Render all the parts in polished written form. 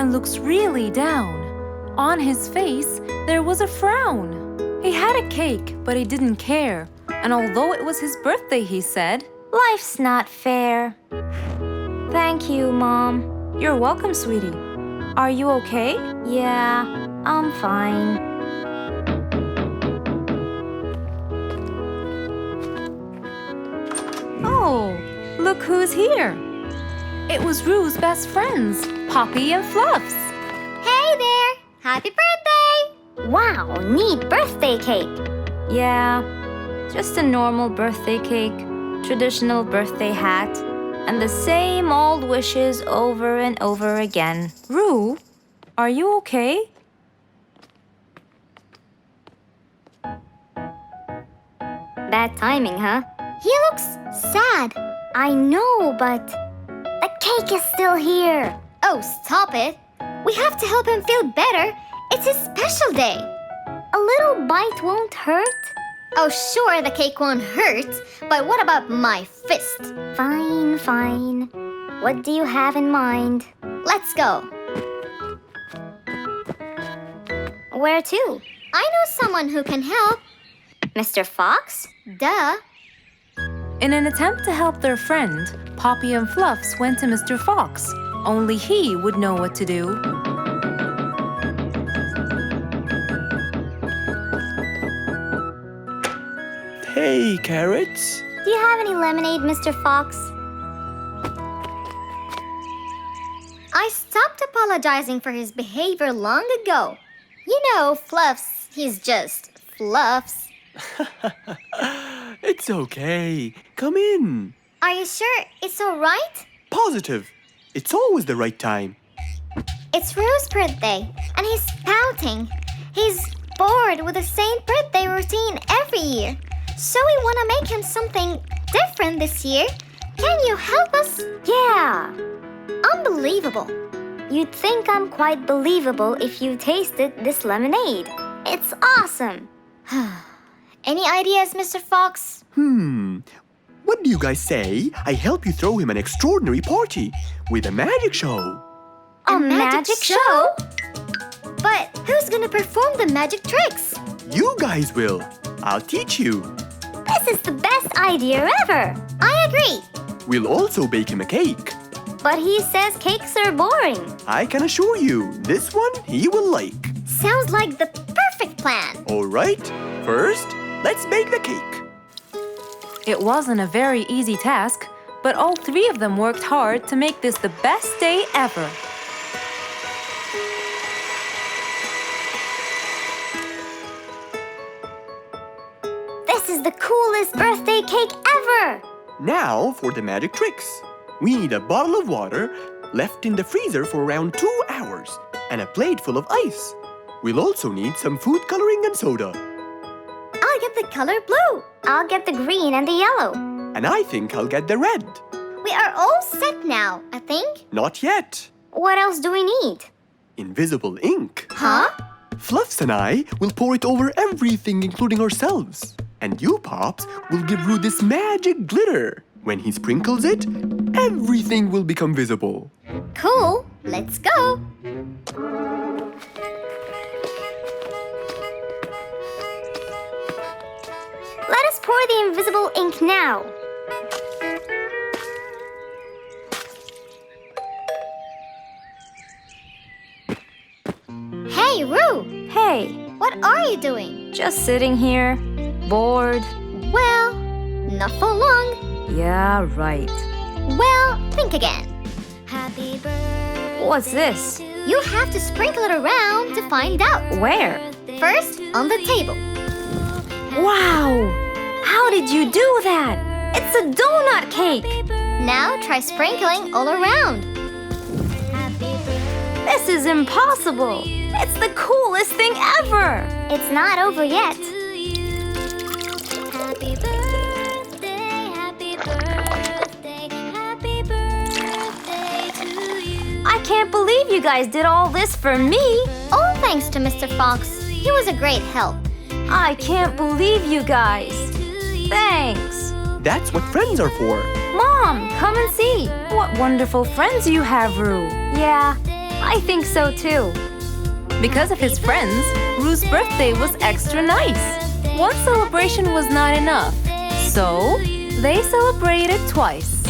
and looks really down. On his face, there was a frown. He had a cake, but he didn't care. And although it was his birthday, he said, "Life's not fair." Thank you, Mom. "You're welcome, sweetie. Are you okay?" Yeah, I'm fine. Oh, look who's here. It was Rue's best friends, Poppy and Fluffs. Hey there! Happy birthday! Wow, neat birthday cake. Yeah, just a normal birthday cake, traditional birthday hat, and the same old wishes over and over again. Rue, are you okay? Bad timing, huh? He looks sad. I know, but the cake is still here. Oh, stop it. We have to help him feel better. It's his special day. A little bite won't hurt. Oh, sure, the cake won't hurt. But what about my fist? Fine, fine. What do you have in mind? Let's go. Where to? I know someone who can help. Mr. Fox? Duh. In an attempt to help their friend, Poppy and Fluffs went to Mr. Fox. Only he would know what to do. Hey, Carrots. Do you have any lemonade, Mr. Fox? I stopped apologizing for his behavior long ago. You know, Fluffs, he's just Fluffs. It's okay. Come in. Are you sure it's all right? Positive. It's always the right time. It's Rue's birthday, and he's pouting. He's bored with the same birthday routine every year. So we want to make him something different this year. Can you help us? Yeah. Unbelievable. You'd think I'm quite believable if you tasted this lemonade. It's awesome. Any ideas, Mr. Fox? What do you guys say? I help you throw him an extraordinary party with a magic show. A magic show? But who's gonna perform the magic tricks? You guys will. I'll teach you. This is the best idea ever. I agree. We'll also bake him a cake. But he says cakes are boring. I can assure you, this one he will like. Sounds like the perfect plan. All right, first, let's bake the cake. It wasn't a very easy task, but all three of them worked hard to make this the best day ever. This is the coolest birthday cake ever. Now for the magic tricks. We need a bottle of water left in the freezer for around 2 hours and a plate full of ice. We'll also need some food coloring and soda. I'll get the color blue. I'll get the green and the yellow. And I think I'll get the red. We are all set now, I think. Not yet. What else do we need? Invisible ink. Huh? Fluffs and I will pour it over everything, including ourselves. And you, Pops, will give Rue this magic glitter. When he sprinkles it, everything will become visible. Cool. Let's go. Let us pour the invisible ink now. Hey, Rue. Hey, What are you doing? just sitting here, bored. Well, not for long. Yeah, right. Well, think again. Happy birthday. What's this? You have to sprinkle it around to find out. Where? First, on the table. Wow! How did you do that? It's a donut cake! Now try sprinkling all around. This is impossible! It's the coolest thing ever! It's not over yet. Happy birthday, happy birthday, happy birthday to you. I can't believe you guys did all this for me! All thanks to Mr. Fox. He was a great help. I can't believe you guys! Thanks! That's what friends are for. Mom, come and see! What wonderful friends you have, Rue. Yeah, I think so too. Because of his friends, Rue's birthday was extra nice. One celebration was not enough, so they celebrated twice.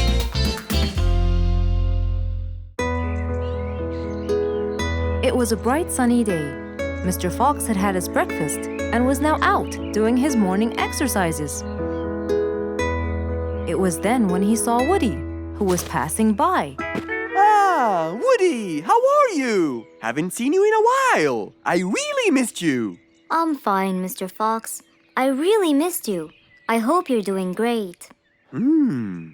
It was a bright sunny day. Mr. Fox had had his breakfast and was now out doing his morning exercises. It was then when he saw Woody, who was passing by. Ah, Woody, how are you? Haven't seen you in a while. I really missed you. I'm fine, Mr. Fox. I really missed you. I hope you're doing great.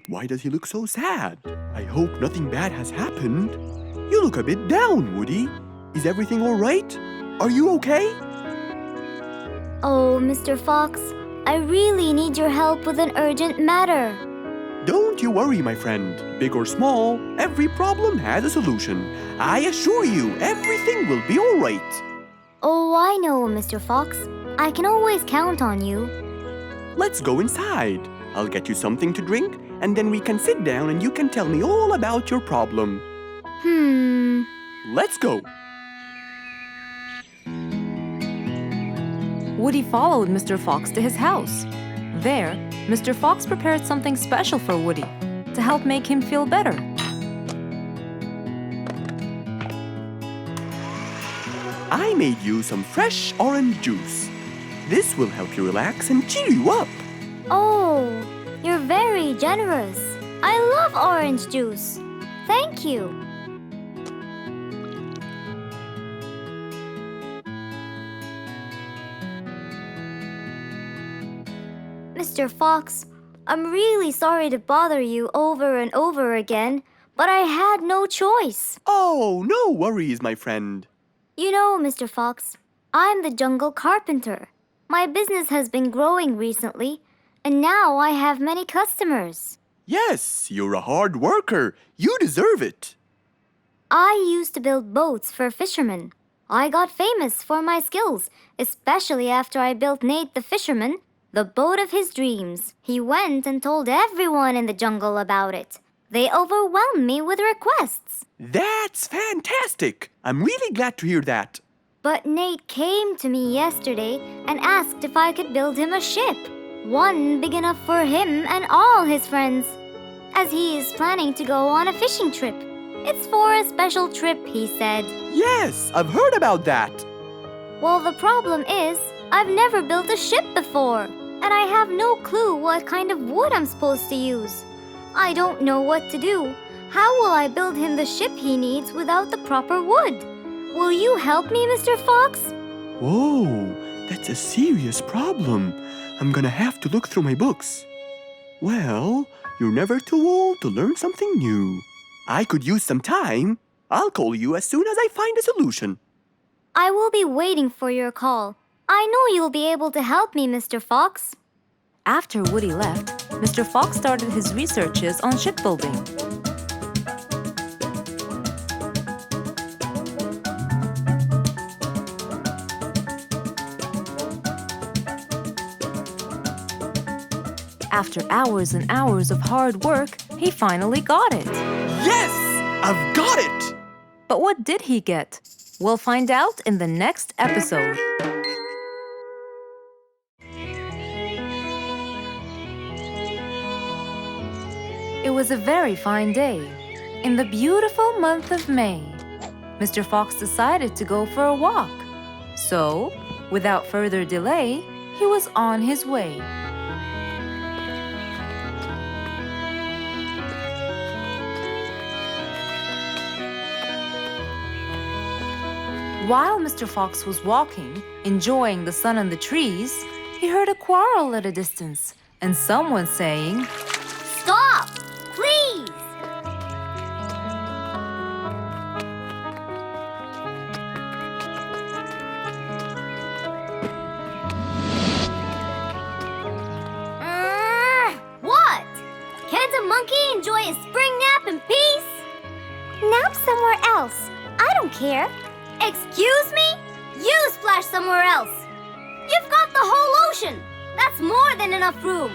Why does he look so sad? I hope nothing bad has happened. You look a bit down, Woody. Is everything all right? Are you okay? Oh, Mr. Fox, I really need your help with an urgent matter. Don't you worry, my friend. Big or small, every problem has a solution. I assure you, everything will be all right. Oh, I know, Mr. Fox. I can always count on you. Let's go inside. I'll get you something to drink, and then we can sit down and you can tell me all about your problem. Let's go. Woody followed Mr. Fox to his house. There, Mr. Fox prepared something special for Woody to help make him feel better. I made you some fresh orange juice. This will help you relax and cheer you up. Oh, you're very generous. I love orange juice. Thank you. Mr. Fox, I'm really sorry to bother you over and over again, but I had no choice. Oh, no worries, my friend. You know, Mr. Fox, I'm the jungle carpenter. My business has been growing recently, and now I have many customers. Yes, you're a hard worker. You deserve it. I used to build boats for fishermen. I got famous for my skills, especially after I built Nate the fisherman the boat of his dreams. He went and told everyone in the jungle about it. They overwhelmed me with requests. That's fantastic. I'm really glad to hear that. But Nate came to me yesterday and asked if I could build him a ship. One big enough for him and all his friends, as he is planning to go on a fishing trip. It's for a special trip, he said. Yes, I've heard about that. Well, the problem is, I've never built a ship before, and I have no clue what kind of wood I'm supposed to use. I don't know what to do. How will I build him the ship he needs without the proper wood? Will you help me, Mr. Fox? Whoa, that's a serious problem. I'm gonna have to look through my books. Well, you're never too old to learn something new. I could use some time. I'll call you as soon as I find a solution. I will be waiting for your call. I know you'll be able to help me, Mr. Fox. After Woody left, Mr. Fox started his researches on shipbuilding. After hours and hours of hard work, he finally got it. Yes! I've got it! But what did he get? We'll find out in the next episode. It was a very fine day, in the beautiful month of May. Mr. Fox decided to go for a walk. So, without further delay, he was on his way. While Mr. Fox was walking, enjoying the sun and the trees, he heard a quarrel at a distance and someone saying, Stop! Please! What? Can't a monkey enjoy a spring nap in peace? Nap somewhere else. I don't care. Excuse me? You splash somewhere else. You've got the whole ocean. That's more than enough room.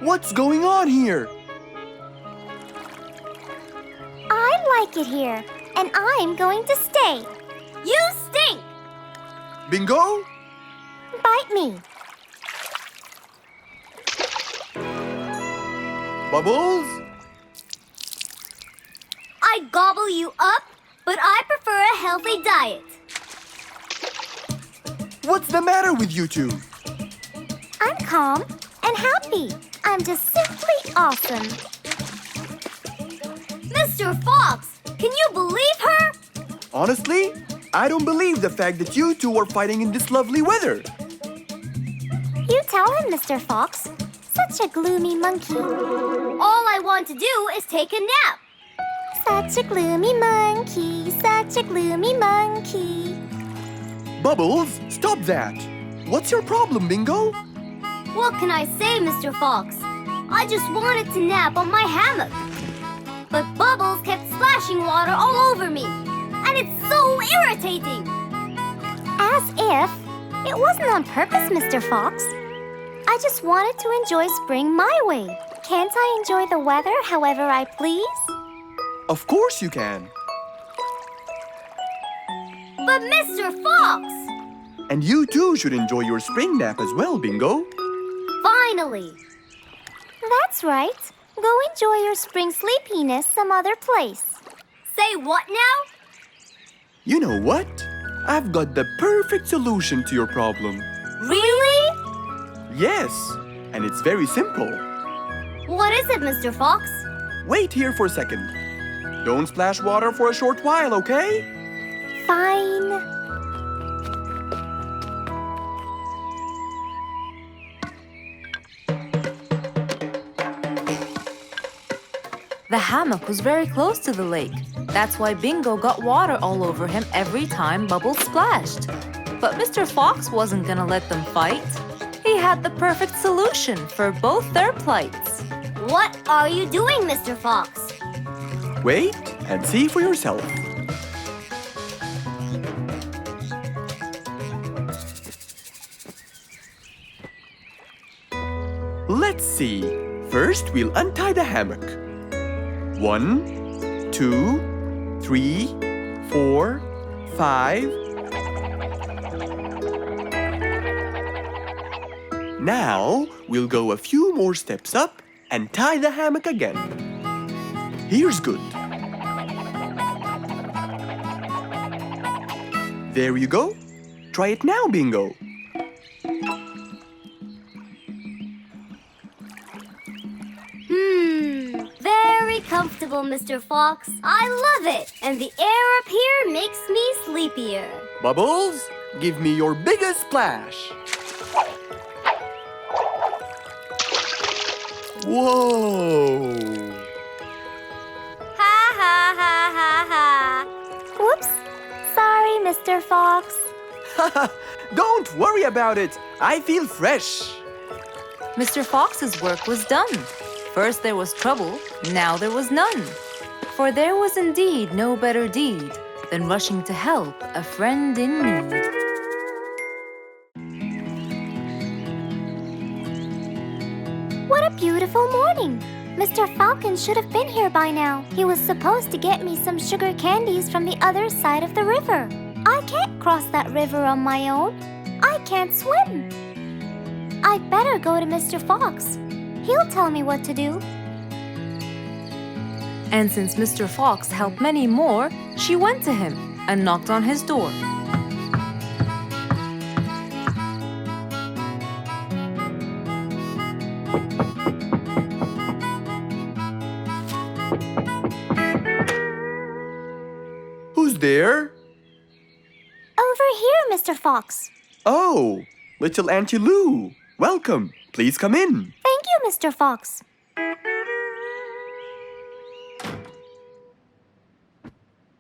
What's going on here? I like it here, and I'm going to stay. You stink! Bingo? Bite me. Bubbles? I gobble you up, but I prefer a healthy diet. What's the matter with you two? I'm calm and happy. I'm just simply awesome. Mr. Fox, can you believe her? Honestly, I don't believe the fact that you two are fighting in this lovely weather. You tell him, Mr. Fox. Such a gloomy monkey. All I want to do is take a nap. Such a gloomy monkey. Such a gloomy monkey. Bubbles, stop that. What's your problem, Bingo? What can I say, Mr. Fox? I just wanted to nap on my hammock. But Bubbles kept splashing water all over me. And it's so irritating. As if. It wasn't on purpose, Mr. Fox. I just wanted to enjoy spring my way. Can't I enjoy the weather however I please? Of course you can. But Mr. Fox! And you too should enjoy your spring nap as well, Bingo. Finally! That's right. Go enjoy your spring sleepiness some other place. Say what now? You know what? I've got the perfect solution to your problem. Really? Yes, and it's very simple. What is it, Mr. Fox? Wait here for a second. Don't splash water for a short while, okay? Fine. The hammock was very close to the lake. That's why Bingo got water all over him every time Bubbles splashed. But Mr. Fox wasn't gonna let them fight. He had the perfect solution for both their plights. What are you doing, Mr. Fox? Wait and see for yourself. Let's see. First, we'll untie the hammock. 1, 2, 3, 4, 5. Now, we'll go a few more steps up and tie the hammock again. Here's good. There you go. Try it now, Bingo. Very comfortable, Mr. Fox. I love it. And the air up here makes me sleepier. Bubbles, give me your biggest splash. Whoa! Ha ha ha ha ha. Whoops. Sorry, Mr. Fox. Don't worry about it. I feel fresh. Mr. Fox's work was done. First there was trouble, now there was none. For there was indeed no better deed than rushing to help a friend in need. What a beautiful morning. Mr. Falcon should have been here by now. He was supposed to get me some sugar candies from the other side of the river. I can't cross that river on my own. I can't swim. I'd better go to Mr. Fox. He'll tell me what to do. And since Mr. Fox helped many more, she went to him and knocked on his door. Who's there? Over here, Mr. Fox. Oh, little Auntie Lou. Welcome. Please come in. Thank you, Mr. Fox.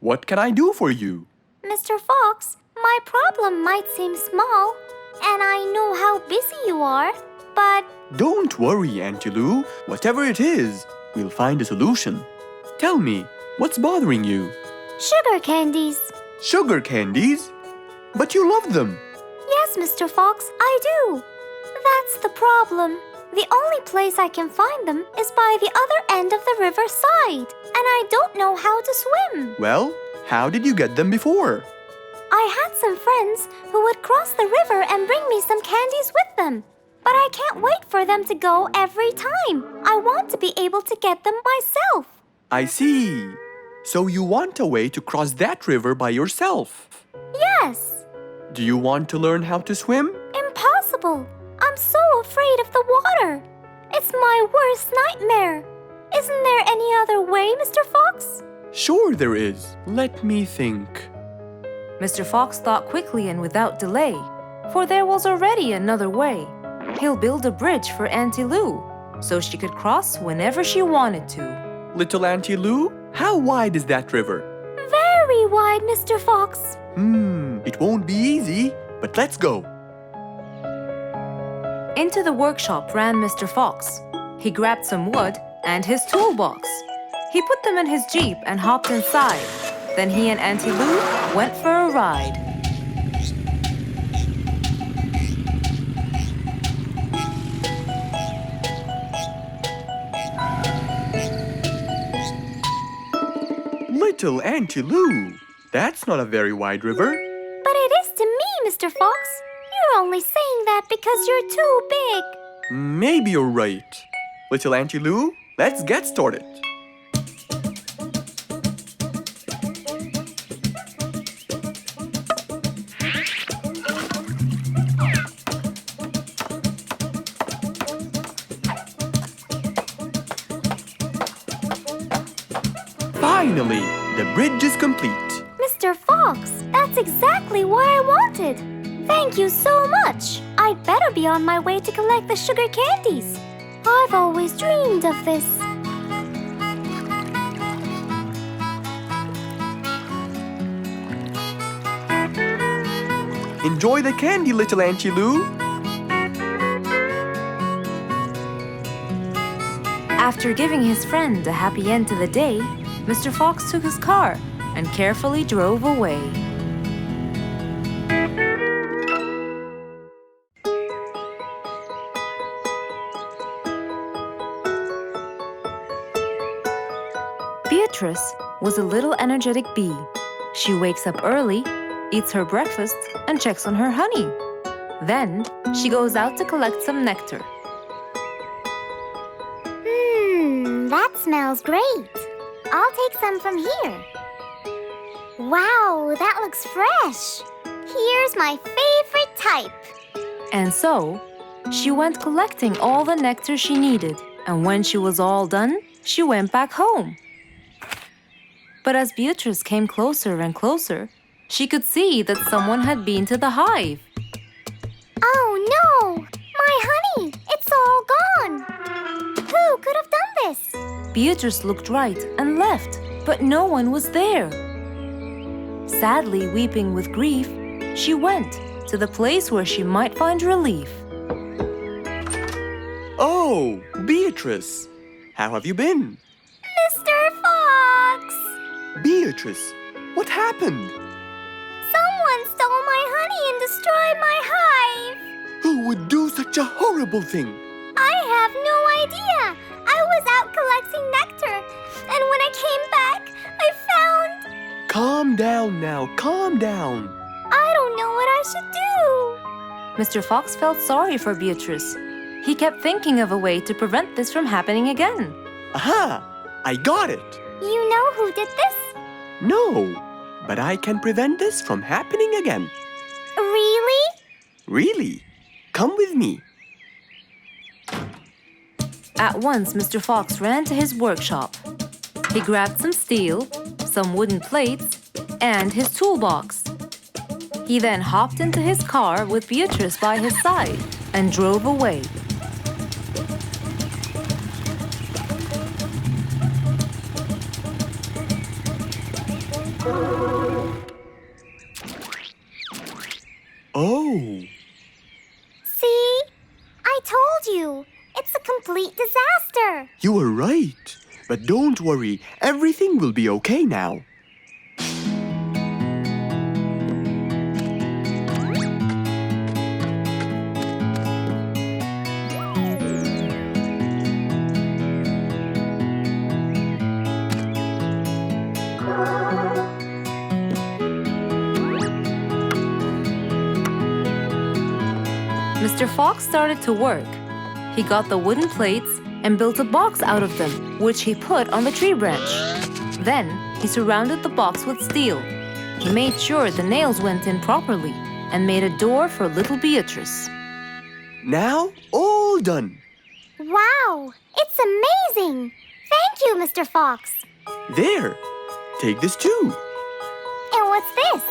What can I do for you? Mr. Fox, my problem might seem small, and I know how busy you are, but Don't worry, Auntie Lou. Whatever it is, we'll find a solution. Tell me, what's bothering you? sugar candies. Sugar candies? But you love them. Yes, Mr. Fox, I do. That's the problem. The only place I can find them is by the other end of the river side, and I don't know how to swim. Well, how did you get them before? I had some friends who would cross the river and bring me some candies with them. But I can't wait for them to go every time. I want to be able to get them myself. I see. So you want a way to cross that river by yourself? Yes. Do you want to learn how to swim? Impossible. I'm so afraid of the water. It's my worst nightmare. Isn't there any other way, Mr. Fox? Sure there is. Let me think. Mr. Fox thought quickly and without delay, for there was already another way. He'll build a bridge for Auntie Lou, so she could cross whenever she wanted to. Little Auntie Lou, how wide is that river? Very wide, Mr. Fox. It won't be easy, but let's go. Into the workshop ran Mr. Fox. He grabbed some wood and his toolbox. He put them in his Jeep and hopped inside. Then he and Auntie Lou went for a ride. Little Auntie Lou, that's not a very wide river. But it is to me, Mr. Fox. You're only saying that because you're too big. Maybe you're right. Little Auntie Lou, let's get started. Finally, the bridge is complete. Mr. Fox, that's exactly what I wanted. Thank you so much. I'd better be on my way to collect the sugar candies. I've always dreamed of this. Enjoy the candy, little Auntie Lou. After giving his friend a happy end to the day, Mr. Fox took his car and carefully drove away. Beatrice was a little energetic bee. She wakes up early, eats her breakfast, and checks on her honey. Then she goes out to collect some nectar. That smells great. I'll take some from here. Wow, that looks fresh. Here's my favorite type. And so, she went collecting all the nectar she needed, and when she was all done, she went back home. But as Beatrice came closer and closer, she could see that someone had been to the hive. Oh no! My honey! It's all gone! Who could have done this? Beatrice looked right and left, but no one was there. Sadly weeping with grief, she went to the place where she might find relief. Oh, Beatrice, how have you been? Mr. Fox! Beatrice, what happened? Someone stole my honey and destroyed my hive. Who would do such a horrible thing? I have no idea. I was out collecting nectar, and when I came back, I found... Calm down now, calm down. I don't know what I should do. Mr. Fox felt sorry for Beatrice. He kept thinking of a way to prevent this from happening again. Aha! I got it. You know who did this? No, but I can prevent this from happening again. Really? Really? Come with me. At once, Mr. Fox ran to his workshop. He grabbed some steel, some wooden plates, and his toolbox. He then hopped into his car with Beatrice by his side and drove away. Oh, See? I told you. It's a complete disaster. you were right. But don't worry, everything will be okay now. Mr. Fox started to work. He got the wooden plates and built a box out of them, which he put on the tree branch. Then he surrounded the box with steel. He made sure the nails went in properly and made a door for little Beatrice. Now, all done. Wow, it's amazing! Thank you, Mr. Fox. There, take this too. And what's this?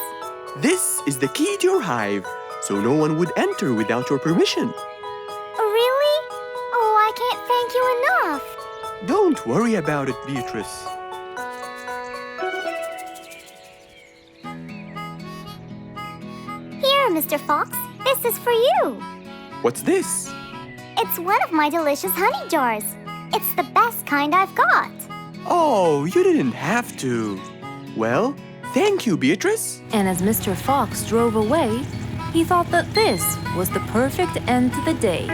This is the key to your hive, so no one would enter without your permission. Really? Oh, I can't thank you enough. Don't worry about it, Beatrice. Here, Mr. Fox, this is for you. What's this? It's one of my delicious honey jars. It's the best kind I've got. Oh, you didn't have to. Well, thank you, Beatrice. And as Mr. Fox drove away, he thought that this was the perfect end to the day.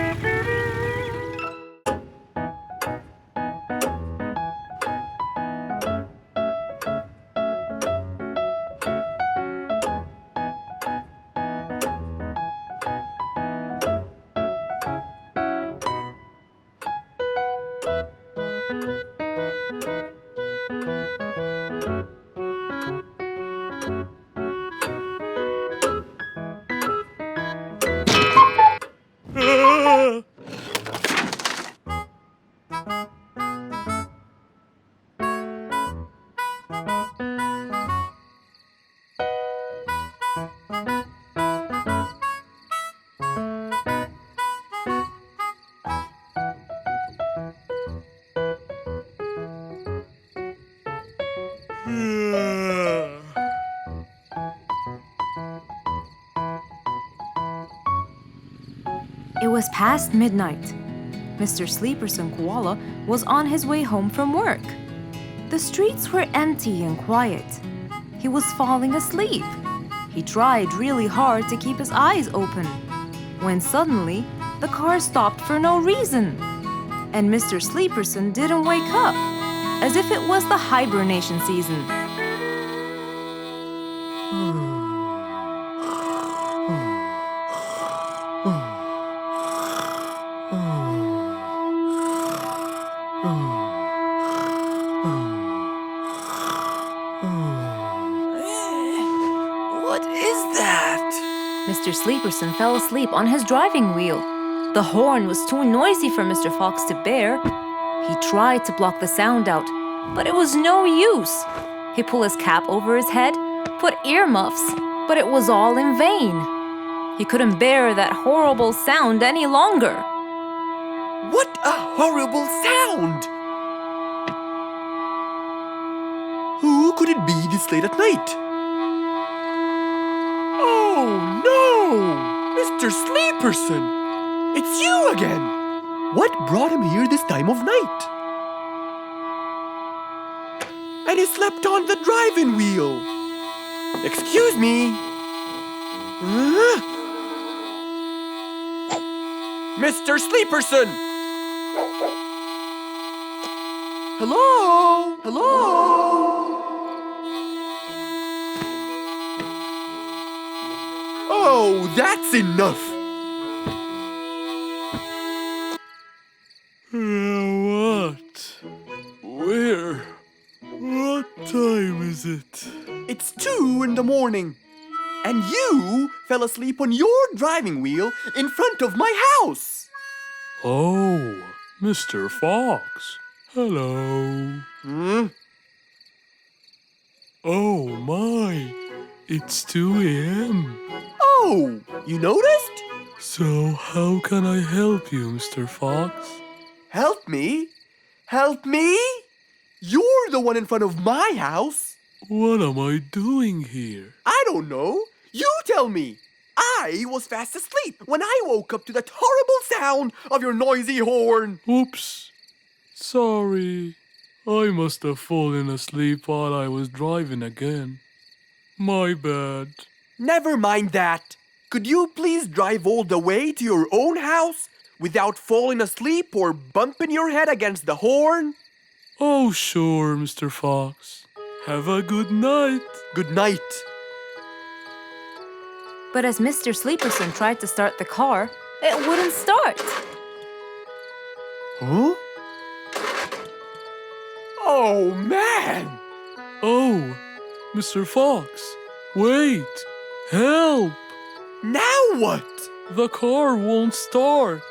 It was past midnight. Mr. Sleeperson Koala was on his way home from work. The streets were empty and quiet. He was falling asleep. He tried really hard to keep his eyes open, when suddenly the car stopped for no reason. And Mr. Sleeperson didn't wake up, as if it was the hibernation season. What is that? Mr. Sleeperson fell asleep on his driving wheel. The horn was too noisy for Mr. Fox to bear. He tried to block the sound out, but it was no use. He pulled his cap over his head, put earmuffs, but it was all in vain. He couldn't bear that horrible sound any longer. What a horrible sound! Who could it be this late at night? Oh no! Mr. Sleeperson! It's you again! What brought him here this time of night? And he slept on the driving wheel. Excuse me. Huh? Mr. Sleeperson! Hello? Hello? Oh, that's enough! What? Where? What time is it? It's 2 in the morning. And you fell asleep on your driving wheel in front of my house. Oh, Mr. Fox. Hello. Oh my, it's 2 a.m. Oh, you noticed? So how can I help you, Mr. Fox? Help me? Help me? You're the one in front of my house. What am I doing here? I don't know. You tell me. I was fast asleep when I woke up to that horrible sound of your noisy horn. Oops. Sorry. I must have fallen asleep while I was driving again. My bad. Never mind that. Could you please drive all the way to your own house without falling asleep or bumping your head against the horn? Oh, sure, Mr. Fox. Have a good night. Good night. But as Mr. Sleeperson tried to start the car, It wouldn't start. Huh? Oh, man! Oh, Mr. Fox, wait! Help! Now what? The car won't start.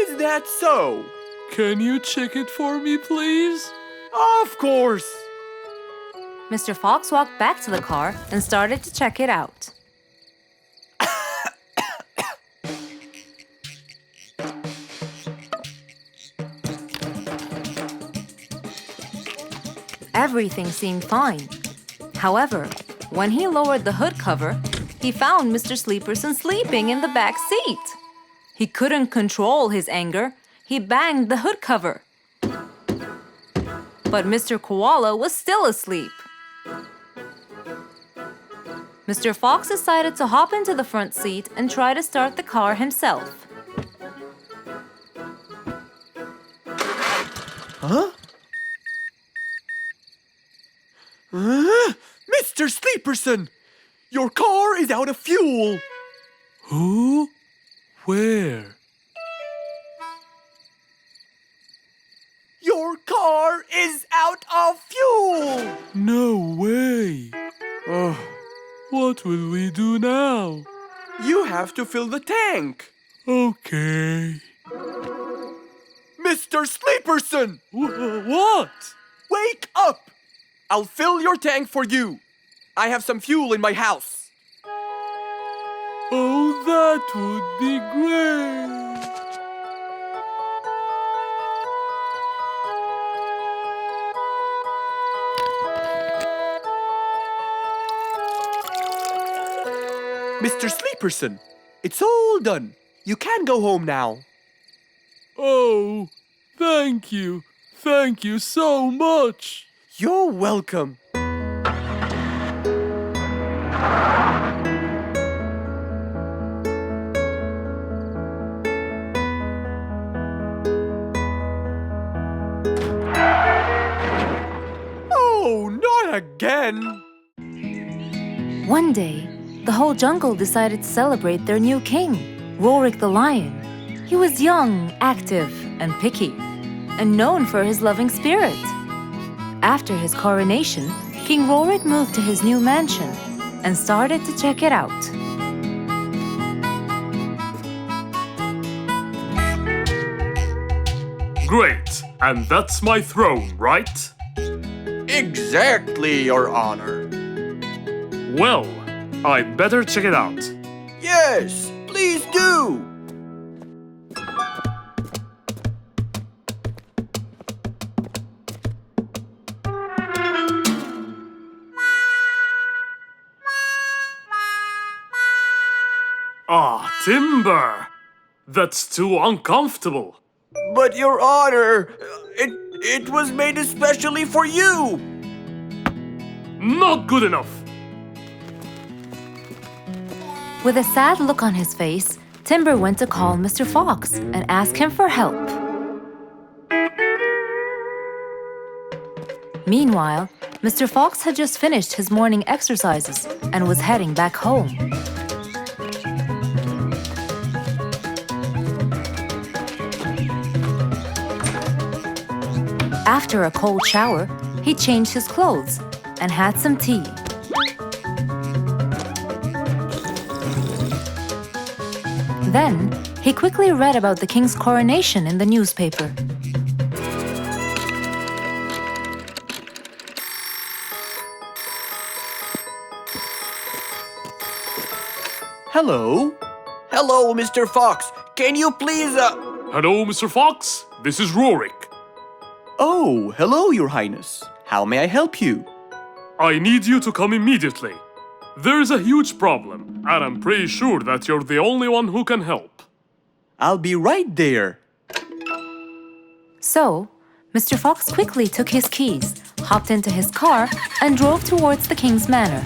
Is that so? Can you check it for me, please? Of course! Mr. Fox walked back to the car and started to check it out. Everything seemed fine. However, when he lowered the hood cover, he found Mr. Sleeperson sleeping in the back seat. He couldn't control his anger. He banged the hood cover. But Mr. Koala was still asleep. Mr. Fox decided to hop into the front seat and try to start the car himself. Huh? Mr. Sleeperson! Your car is out of fuel! Who? Where? Your car is out of fuel! No way! Oh, What will we do now? you have to fill the tank! Okay. Mr. Sleeperson! What? Wake up! I'll fill your tank for you. I have some fuel in my house. Oh, that would be great. Mr. Sleeperson, it's all done. You can go home now. Oh, thank you. Thank you so much. You're welcome. Oh, not again! One day, the whole jungle decided to celebrate their new king, Rorik the lion. He was young, active, and picky, and known for his loving spirit. After his coronation, King Rorik moved to his new mansion and started to check it out. Great. And that's my throne, right? Exactly, Your Honor. Well, I'd better check it out. Yes, please do. Ah, timber! That's too uncomfortable. But Your Honor, it was made especially for you. Not good enough. With a sad look on his face, Timber went to call Mr. Fox and ask him for help. Meanwhile, Mr. Fox had just finished his morning exercises and was heading back home. After a cold shower, he changed his clothes and had some tea. Then, he quickly read about the king's coronation in the newspaper. Hello? Hello, Mr. Fox. Can you please, Hello, Mr. Fox. This is Rorik. Oh, hello, Your Highness. How may I help you? I need you to come immediately. There's a huge problem, and I'm pretty sure that you're the only one who can help. I'll be right there. So, Mr. Fox quickly took his keys, hopped into his car, and drove towards the king's manor.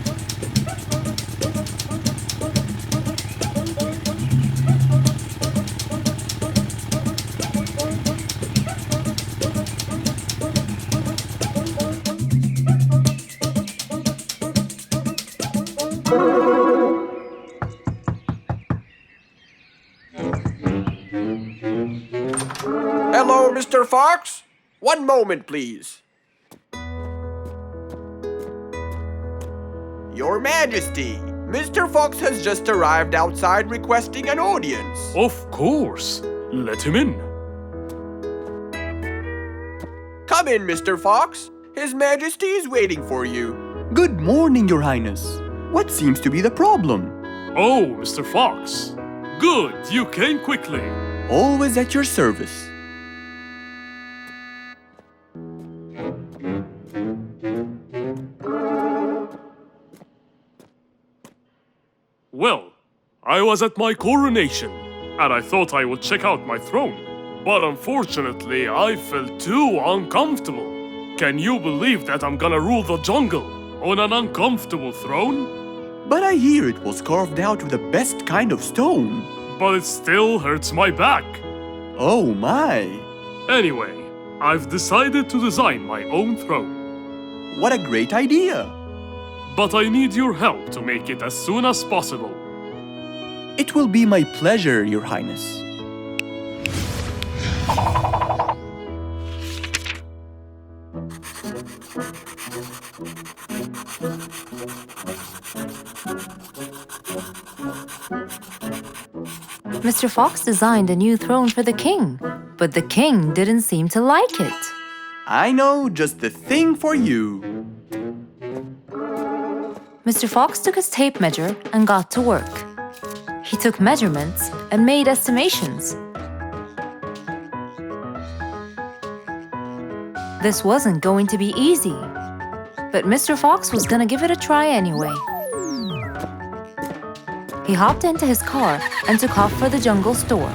Mr. Fox? One moment, please. Your Majesty, Mr. Fox has just arrived outside requesting an audience. Of course. Let him in. Come in, Mr. Fox. His Majesty is waiting for you. Good morning, Your Highness. What seems to be the problem? Oh, Mr. Fox. Good, you came quickly. Always at your service. Well, I was at my coronation, and I thought I would check out my throne. But unfortunately, I felt too uncomfortable. Can you believe that I'm gonna rule the jungle on an uncomfortable throne? But I hear it was carved out with the best kind of stone. But it still hurts my back. Oh my! Anyway, I've decided to design my own throne. What a great idea! But I need your help to make it as soon as possible. It will be my pleasure, Your Highness. Mr. Fox designed a new throne for the king, but the king didn't seem to like it. I know just the thing for you. Mr. Fox took his tape measure and got to work. He took measurements and made estimations. This wasn't going to be easy, but Mr. Fox was gonna give it a try anyway. He hopped into his car and took off for the jungle store.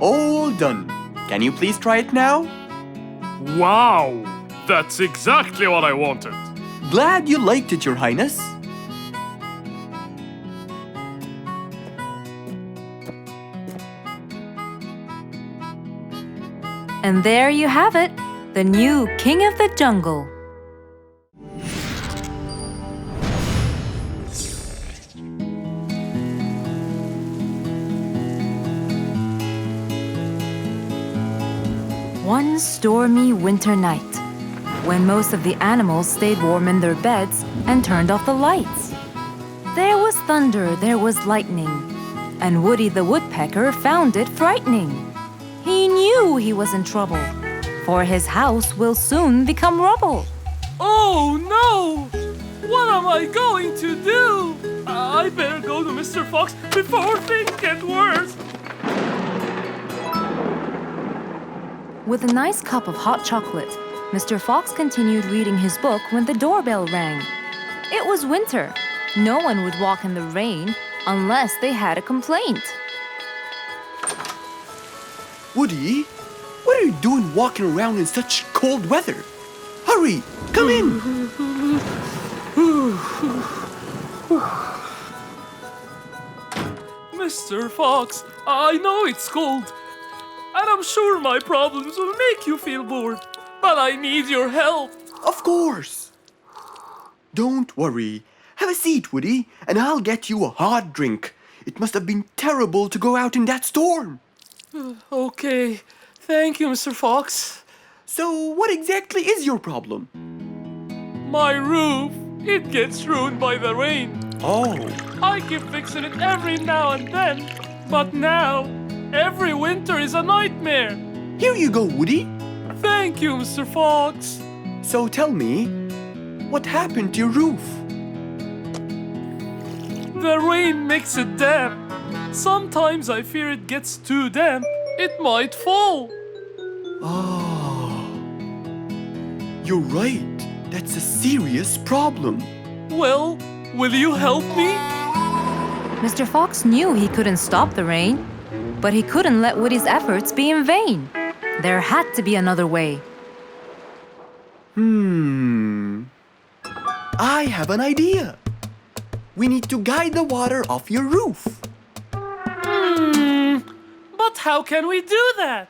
All done. Can you please try it now? Wow! That's exactly what I wanted. Glad you liked it, Your Highness. And there you have it, the new king of the jungle. One stormy winter night, when most of the animals stayed warm in their beds and turned off the lights. There was thunder, there was lightning, and Woody the Woodpecker found it frightening. He knew he was in trouble, for his house will soon become rubble. Oh no! What am I going to do? I better go to Mr. Fox before things get worse. With a nice cup of hot chocolate, Mr. Fox continued reading his book when the doorbell rang. It was winter. No one would walk in the rain unless they had a complaint. Woody, what are you doing walking around in such cold weather? Hurry, come in! Mr. Fox, I know it's cold, and I'm sure my problems will make you feel bored, but I need your help. Of course! Don't worry. Have a seat, Woody, and I'll get you a hot drink. It must have been terrible to go out in that storm. Okay, thank you, Mr. Fox. So, what exactly is your problem? My roof, it gets ruined by the rain. Oh, I keep fixing it every now and then, but now, every winter is a nightmare. here you go, Woody. Thank you, Mr. Fox. So tell me, what happened to your roof? The rain makes it damp. Sometimes I fear it gets too damp. It might fall. Oh, you're right. That's a serious problem. Well, will you help me? Mr. Fox knew he couldn't stop the rain, but he couldn't let Woody's efforts be in vain. There had to be another way. I have an idea. We need to guide the water off your roof. But how can we do that?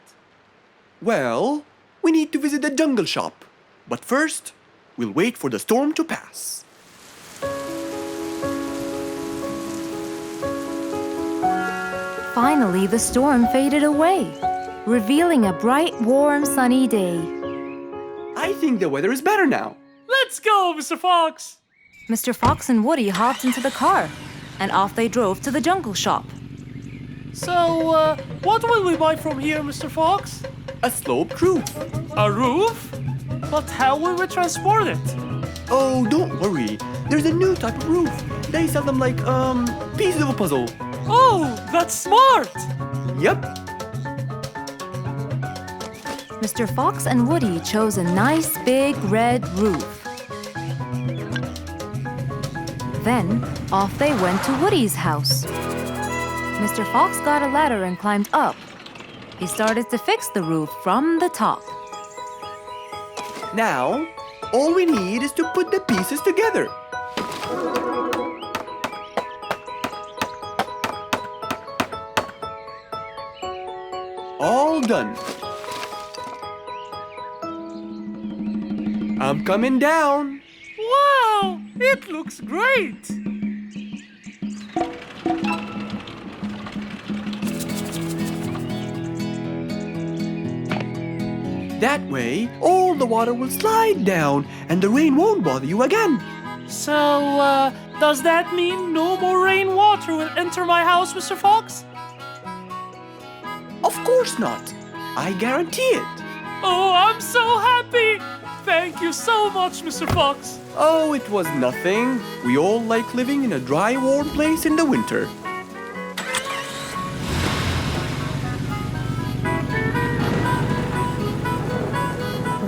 Well, we need to visit the jungle shop. But first, we'll wait for the storm to pass. Finally, the storm faded away, revealing a bright, warm, sunny day. I think the weather is better now. Let's go, Mr. Fox! Mr. Fox and Woody hopped into the car, and off they drove to the jungle shop. So, what will we buy from here, Mr. Fox? A sloped roof. A roof? But how will we transport it? Oh, don't worry. There's a new type of roof. They sell them like, pieces of a puzzle. Oh, that's smart! Yep. Mr. Fox and Woody chose a nice big red roof. Then, off they went to Woody's house. Mr. Fox got a ladder and climbed up. He started to fix the roof from the top. Now, all we need is to put the pieces together. All done. I'm coming down. Wow! It looks great! That way, all the water will slide down and the rain won't bother you again. So, does that mean no more rainwater will enter my house, Mr. Fox? Of course not. I guarantee it. Oh, I'm so happy! Thank you so much, Mr. Fox. Oh, it was nothing. We all like living in a dry, warm place in the winter.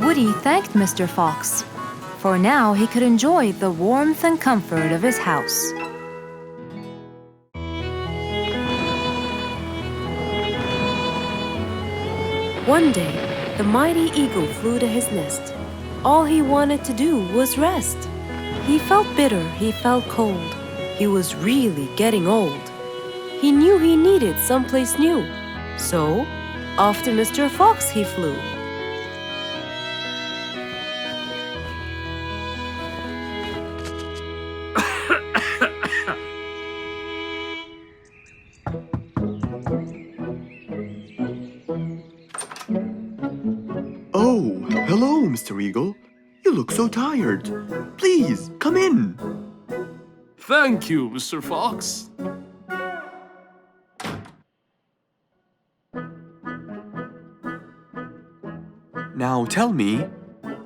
Woody thanked Mr. Fox, for now he could enjoy the warmth and comfort of his house. One day, the mighty eagle flew to his nest. All he wanted to do was rest. He felt bitter, he felt cold. He was really getting old. He knew he needed someplace new. So, off to Mr. Fox he flew. Oh, hello, Mr. Eagle. You look so tired. Please, come in. Thank you, Mr. Fox. Now tell me,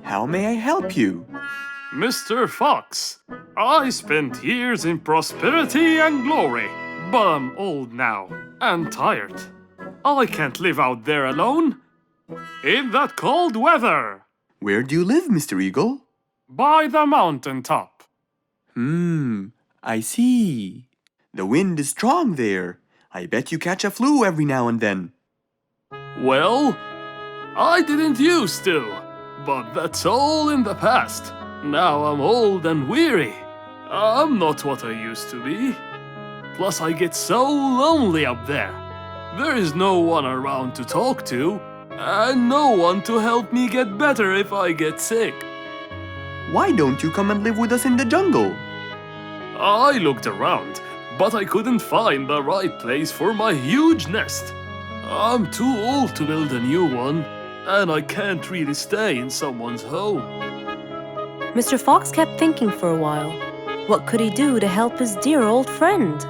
how may I help you? Mr. Fox, I spent years in prosperity and glory, but I'm old now and tired. I can't live out there alone in that cold weather. Where do you live, Mr. Eagle? By the mountain top. I see. The wind is strong there. I bet you catch a flu every now and then. Well, I didn't used to, but that's all in the past. Now I'm old and weary. I'm not what I used to be. Plus I get so lonely up there. There is no one around to talk to, and no one to help me get better if I get sick. Why don't you come and live with us in the jungle? I looked around, but I couldn't find the right place for my huge nest. I'm too old to build a new one, and I can't really stay in someone's home. Mr. Fox kept thinking for a while. What could he do to help his dear old friend?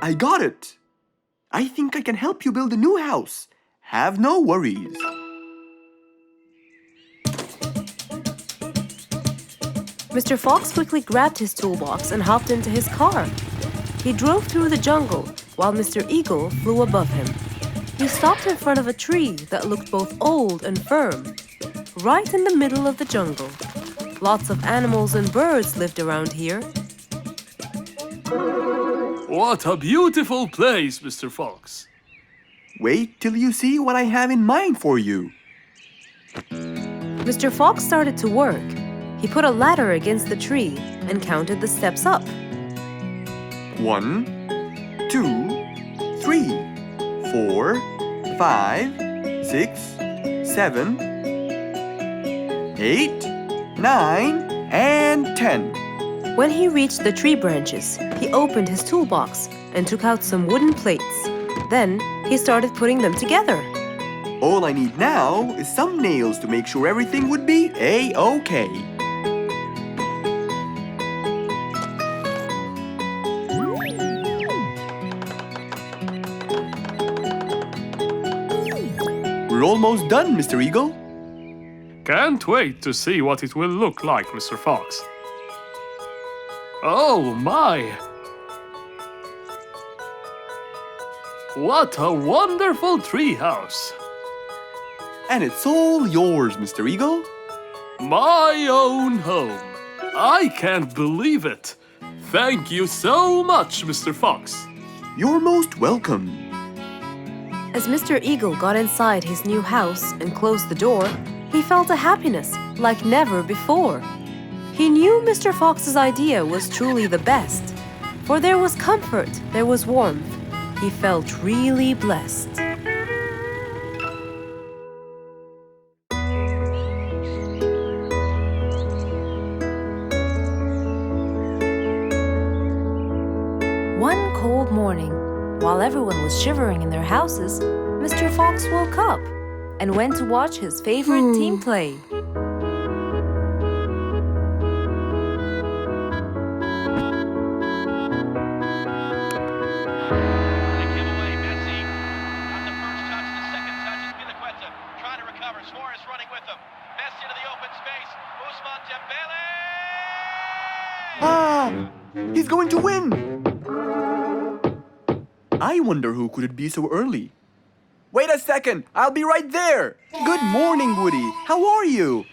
I got it. I think I can help you build a new house. Have no worries. Mr. Fox quickly grabbed his toolbox and hopped into his car. He drove through the jungle while Mr. Eagle flew above him. He stopped in front of a tree that looked both old and firm, right in the middle of the jungle. Lots of animals and birds lived around here. What a beautiful place, Mr. Fox. Wait till you see what I have in mind for you. Mr. Fox started to work. He put a ladder against the tree and counted the steps up. 1, 2, 3, 4, 5, 6, 7, 8, 9, and 10. When he reached the tree branches, he opened his toolbox and took out some wooden plates. Then he started putting them together. All I need now is some nails to make sure everything would be A-OK. We're almost done, Mr. Eagle. Can't wait to see what it will look like, Mr. Fox. Oh my! What a wonderful treehouse! And it's all yours, Mr. Eagle. My own home. I can't believe it. Thank you so much, Mr. Fox. You're most welcome. As Mr. Eagle got inside his new house and closed the door, he felt a happiness like never before. He knew Mr. Fox's idea was truly the best, for there was comfort, there was warmth. He felt really blessed. One cold morning, while everyone was shivering in their houses, Mr. Fox woke up and went to watch his favorite team play. Ah! He's going to win! I wonder who could it be so early? Wait a second! I'll be right there! Good morning, Woody! How are you?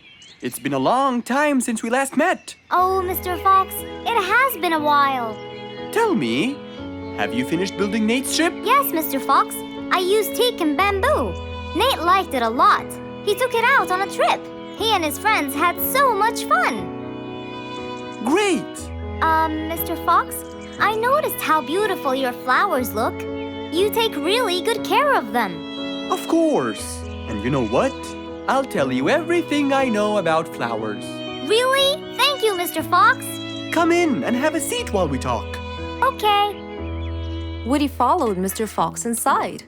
It's been a long time since we last met. Oh, Mr. Fox, it has been a while. Tell me, have you finished building Nate's ship? Yes, Mr. Fox. I used teak and bamboo. Nate liked it a lot. He took it out on a trip. He and his friends had so much fun. Great! Mr. Fox, I noticed how beautiful your flowers look. You take really good care of them. Of course. And you know what? I'll tell you everything I know about flowers. Really? Thank you, Mr. Fox. Come in and have a seat while we talk. Okay. Woody followed Mr. Fox inside.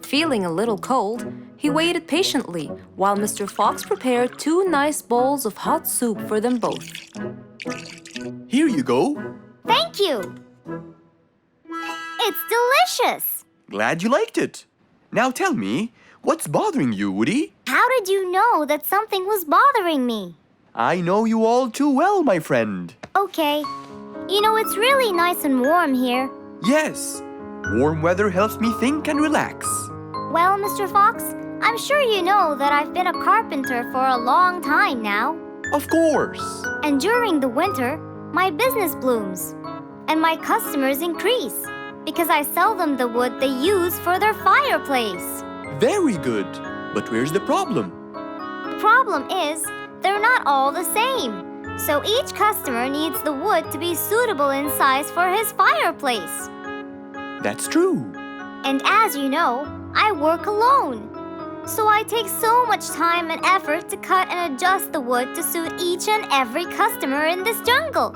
Feeling a little cold, he waited patiently while Mr. Fox prepared 2 nice bowls of hot soup for them both. Here you go. Thank you. It's delicious. Glad you liked it. Now tell me, what's bothering you, Woody? How did you know that something was bothering me? I know you all too well, my friend. Okay. You know, it's really nice and warm here. Yes, warm weather helps me think and relax. Well, Mr. Fox, I'm sure you know that I've been a carpenter for a long time now. Of course. And during the winter, my business blooms. And my customers increase because I sell them the wood they use for their fireplace. Very good. But where's the problem? The problem is, they're not all the same. So each customer needs the wood to be suitable in size for his fireplace. That's true. And as you know, I work alone. So I take so much time and effort to cut and adjust the wood to suit each and every customer in this jungle.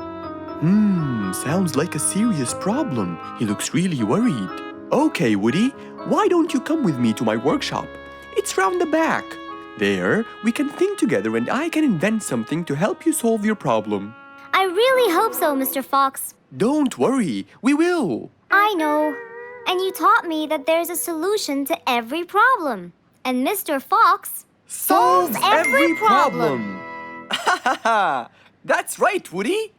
Sounds like a serious problem. He looks really worried. Okay, Woody, why don't you come with me to my workshop? It's round the back. There, we can think together and I can invent something to help you solve your problem. I really hope so, Mr. Fox. Don't worry, we will. I know. And you taught me that there's a solution to every problem. And Mr. Fox solves every problem. Ha ha ha! That's right, Woody.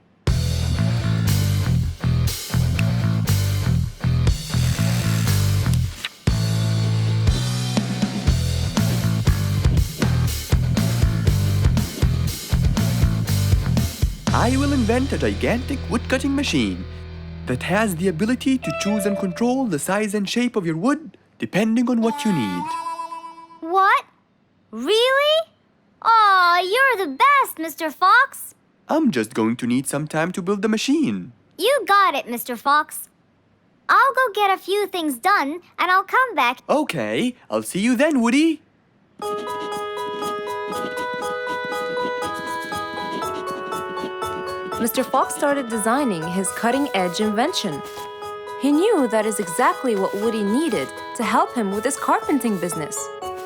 I will invent a gigantic wood-cutting machine that has the ability to choose and control the size and shape of your wood depending on what you need. What? Really? Aw, you're the best, Mr. Fox. I'm just going to need some time to build the machine. You got it, Mr. Fox. I'll go get a few things done, and I'll come back. Okay, I'll see you then, Woody. Mr. Fox started designing his cutting-edge invention. He knew that is exactly what Woody needed to help him with his carpenting business.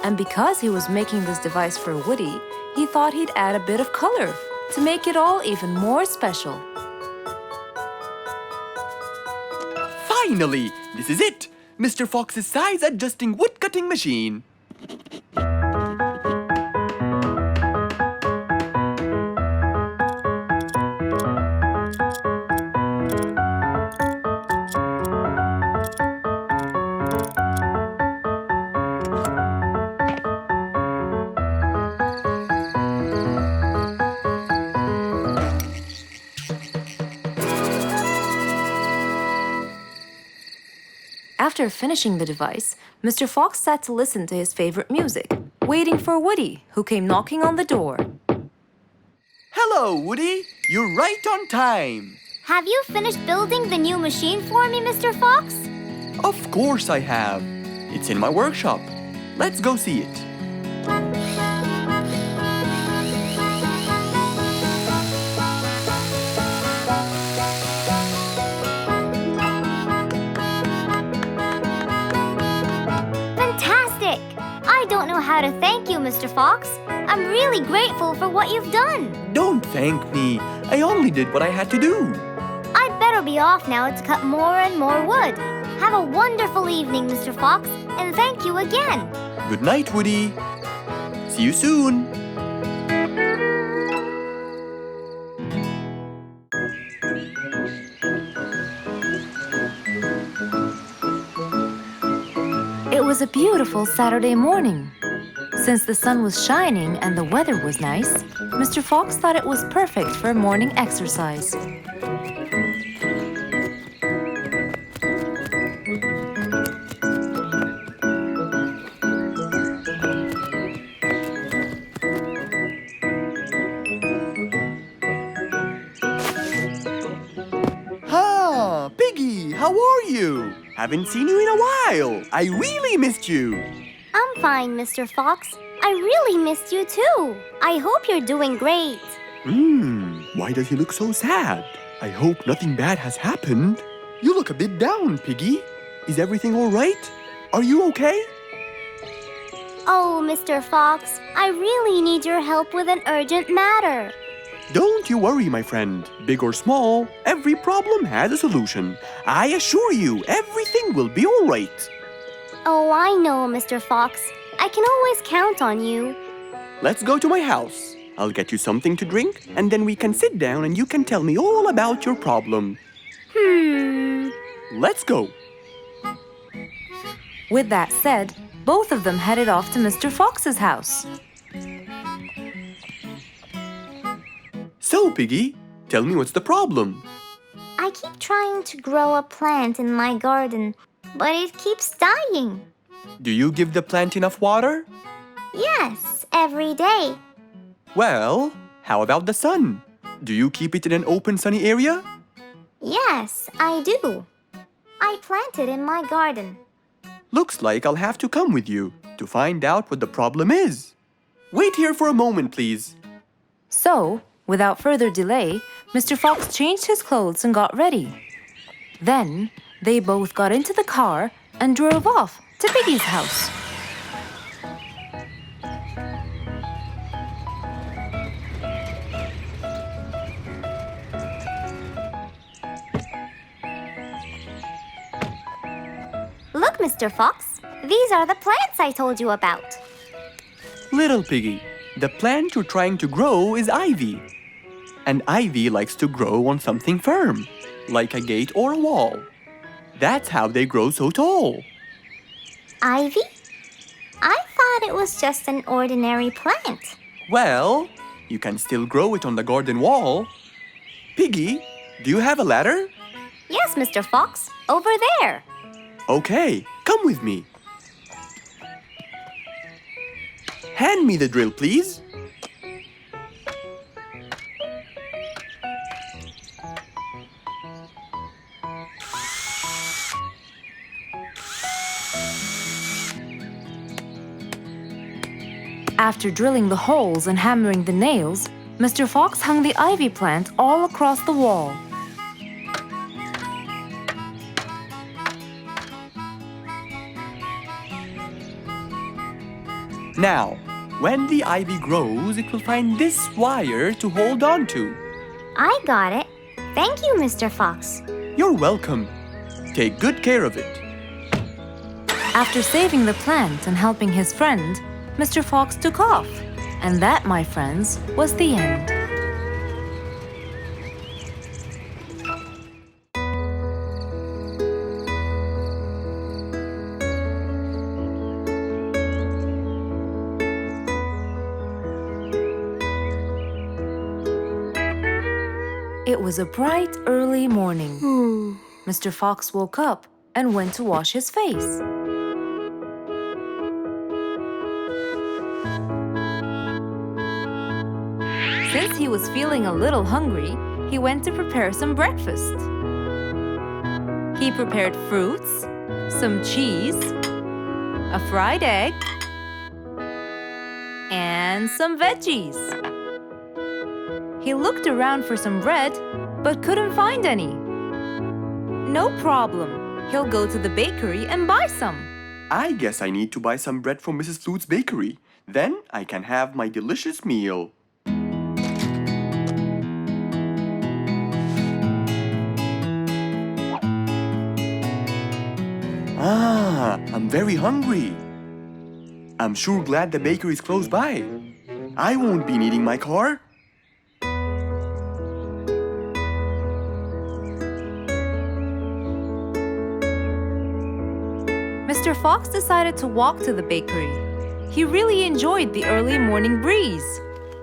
And because he was making this device for Woody, he thought he'd add a bit of color to make it all even more special. Finally, this is it! Mr. Fox's size-adjusting wood-cutting machine. After finishing the device, Mr. Fox sat to listen to his favorite music, waiting for Woody, who came knocking on the door. Hello, Woody. You're right on time. Have you finished building the new machine for me, Mr. Fox? Of course I have. It's in my workshop. Let's go see it. Fantastic! I don't know how to thank you, Mr. Fox. I'm really grateful for what you've done. Don't thank me. I only did what I had to do. I'd better be off now to cut more and more wood. Have a wonderful evening, Mr. Fox, and thank you again. Good night, Woody. See you soon. It was a beautiful Saturday morning. Since the sun was shining and the weather was nice, Mr. Fox thought it was perfect for morning exercise. Ah, Piggy, how are you? Haven't seen you in a while. I really missed you. I'm fine, Mr. Fox. I really missed you too. I hope you're doing great. Why does he look so sad? I hope nothing bad has happened. You look a bit down, Piggy. Is everything all right? Are you okay? Oh, Mr. Fox, I really need your help with an urgent matter. Don't you worry, my friend. Big or small, every problem has a solution. I assure you, everything will be all right. Oh, I know, Mr. Fox. I can always count on you. Let's go to my house. I'll get you something to drink, and then we can sit down and you can tell me all about your problem. Let's go. With that said, both of them headed off to Mr. Fox's house. So, Piggy, tell me what's the problem? I keep trying to grow a plant in my garden, but it keeps dying. Do you give the plant enough water? Yes, every day. Well, how about the sun? Do you keep it in an open sunny area? Yes, I do. I plant it in my garden. Looks like I'll have to come with you to find out what the problem is. Wait here for a moment, please. So, without further delay, Mr. Fox changed his clothes and got ready. Then, they both got into the car and drove off to Piggy's house. Look, Mr. Fox, these are the plants I told you about. Little Piggy, the plant you're trying to grow is ivy. And ivy likes to grow on something firm, like a gate or a wall. That's how they grow so tall. Ivy? I thought it was just an ordinary plant. Well, you can still grow it on the garden wall. Piggy, do you have a ladder? Yes, Mr. Fox, over there. Okay, come with me. Hand me the drill, please. After drilling the holes and hammering the nails, Mr. Fox hung the ivy plant all across the wall. Now, when the ivy grows, it will find this wire to hold on to. I got it. Thank you, Mr. Fox. You're welcome. Take good care of it. After saving the plant and helping his friend, Mr. Fox took off. And that, my friends, was the end. It was a bright, early morning. Mr. Fox woke up and went to wash his face. Since he was feeling a little hungry, he went to prepare some breakfast. He prepared fruits, some cheese, a fried egg, and some veggies. He looked around for some bread, but couldn't find any. No problem. He'll go to the bakery and buy some. I guess I need to buy some bread from Mrs. Flute's bakery. Then I can have my delicious meal. I'm very hungry. I'm sure glad the bakery is close by. I won't be needing my car. Mr. Fox decided to walk to the bakery. He really enjoyed the early morning breeze.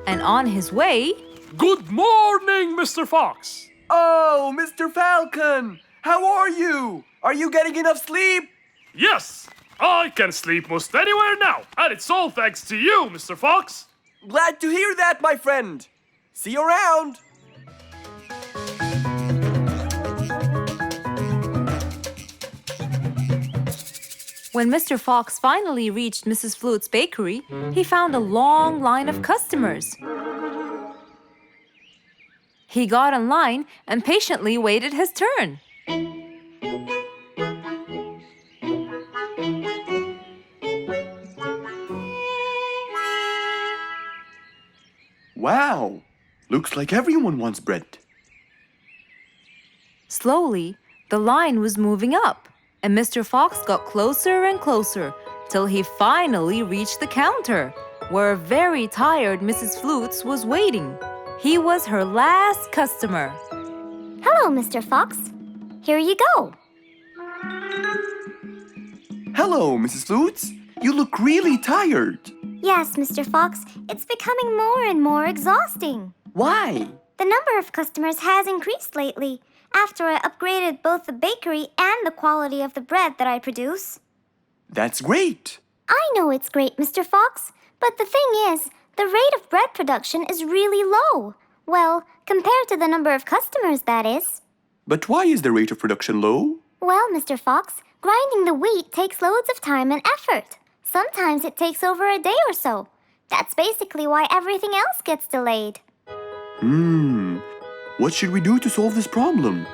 And on his way... Good morning, Mr. Fox! Oh, Mr. Falcon! How are you? Are you getting enough sleep? Yes, I can sleep most anywhere now, and it's all thanks to you, Mr. Fox. Glad to hear that, my friend. See you around. When Mr. Fox finally reached Mrs. Flute's bakery, he found a long line of customers. He got in line and patiently waited his turn. Wow, looks like everyone wants bread. Slowly, the line was moving up, and Mr. Fox got closer and closer till he finally reached the counter, where a very tired Mrs. Flutes was waiting. He was her last customer. Hello, Mr. Fox. Here you go. Hello, Mrs. Flutes. You look really tired. Yes, Mr. Fox, it's becoming more and more exhausting. Why? The number of customers has increased lately after I upgraded both the bakery and the quality of the bread that I produce. That's great. I know it's great, Mr. Fox, but the thing is, the rate of bread production is really low. Well, compared to the number of customers, that is. But why is the rate of production low? Well, Mr. Fox, grinding the wheat takes loads of time and effort. Sometimes it takes over a day or so. That's basically why everything else gets delayed. What should we do to solve this problem?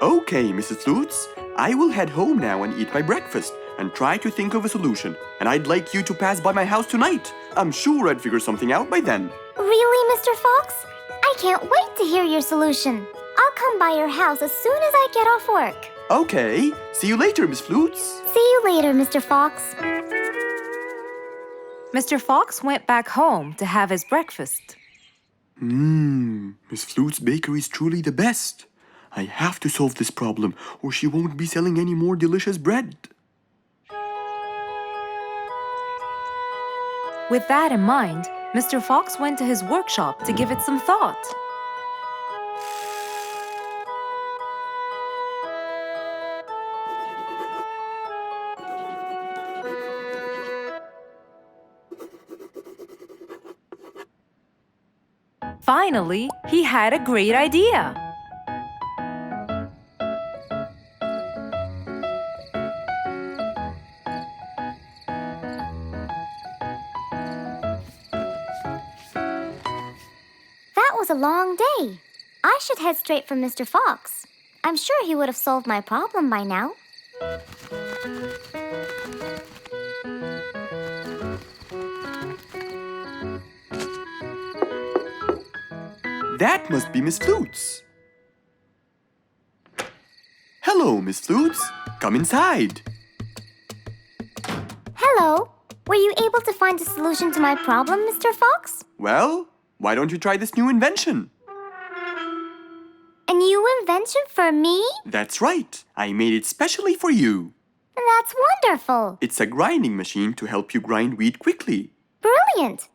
Okay, Mrs. Flutes, I will head home now and eat my breakfast and try to think of a solution. And I'd like you to pass by my house tonight. I'm sure I'd figure something out by then. Really, Mr. Fox? I can't wait to hear your solution. I'll come by your house as soon as I get off work. Okay, see you later, Miss Flutes. See you later, Mr. Fox. Mr. Fox went back home to have his breakfast. Miss Flute's bakery is truly the best. I have to solve this problem, or she won't be selling any more delicious bread. With that in mind, Mr. Fox went to his workshop to give it some thought. Finally, he had a great idea. That was a long day. I should head straight for Mr. Fox. I'm sure he would have solved my problem by now. That must be Miss Flutes. Hello, Miss Flutes. Come inside. Hello. Were you able to find a solution to my problem, Mr. Fox? Well, why don't you try this new invention? A new invention for me? That's right. I made it specially for you. That's wonderful. It's a grinding machine to help you grind wheat quickly. Brilliant.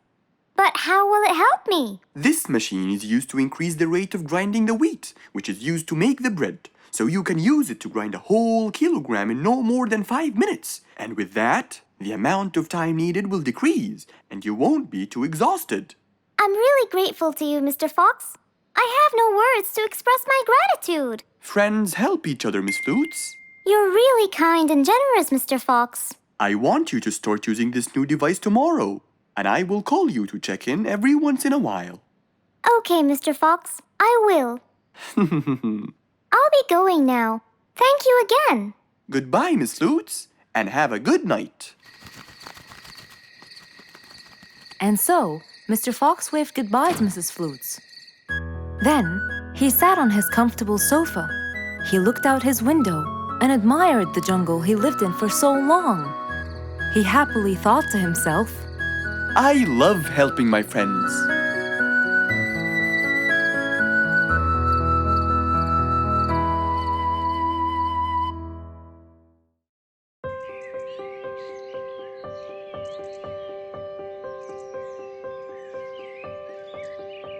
But how will it help me? This machine is used to increase the rate of grinding the wheat, which is used to make the bread. So you can use it to grind a whole kilogram in no more than 5 minutes. And with that, the amount of time needed will decrease, and you won't be too exhausted. I'm really grateful to you, Mr. Fox. I have no words to express my gratitude. Friends help each other, Miss Flutes. You're really kind and generous, Mr. Fox. I want you to start using this new device tomorrow, and I will call you to check in every once in a while. Okay, Mr. Fox, I will. I'll be going now. Thank you again. Goodbye, Miss Flutes, and have a good night. And so, Mr. Fox waved goodbye to Mrs. Flutes. Then, he sat on his comfortable sofa. He looked out his window and admired the jungle he lived in for so long. He happily thought to himself, I love helping my friends.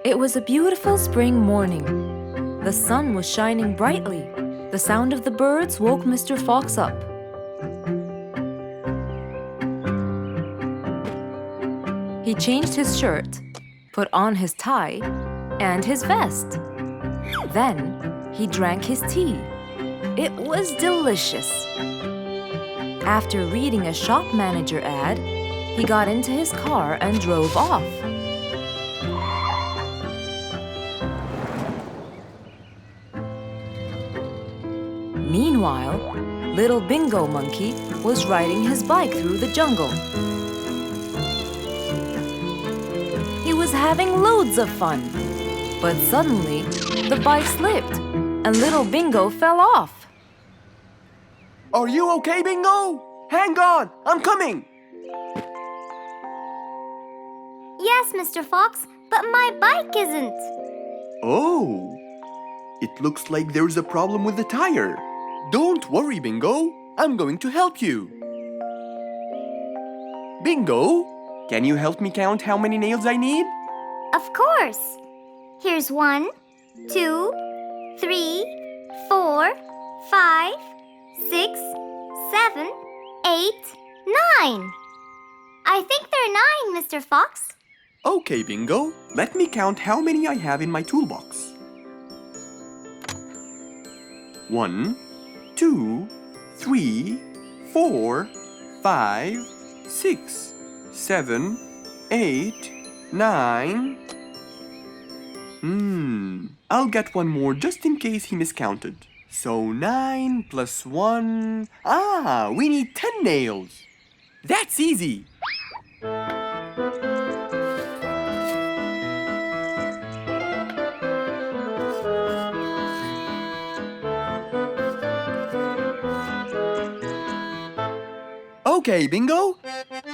It was a beautiful spring morning. The sun was shining brightly. The sound of the birds woke Mr. Fox up. He changed his shirt, put on his tie, and his vest. Then, he drank his tea. It was delicious. After reading a shop manager ad, he got into his car and drove off. Meanwhile, little Bingo Monkey was riding his bike through the jungle. He was having loads of fun, but suddenly the bike slipped and little Bingo fell off. Are you okay, Bingo? Hang on, I'm coming. Yes, Mr. Fox, but my bike isn't. Oh, it looks like there's a problem with the tire. Don't worry, Bingo. I'm going to help you. Bingo, can you help me count how many nails I need? Of course. Here's 1, 2, 3, 4, 5, 6, 7, 8, 9. I think there are 9, Mr. Fox. Okay, Bingo. Let me count how many I have in my toolbox. 1, 2, 3, 4, 5, 6, 7, 8, 9. I'll get one more just in case he miscounted. So 9 plus 1. We need 10 nails. That's easy. Okay, Bingo.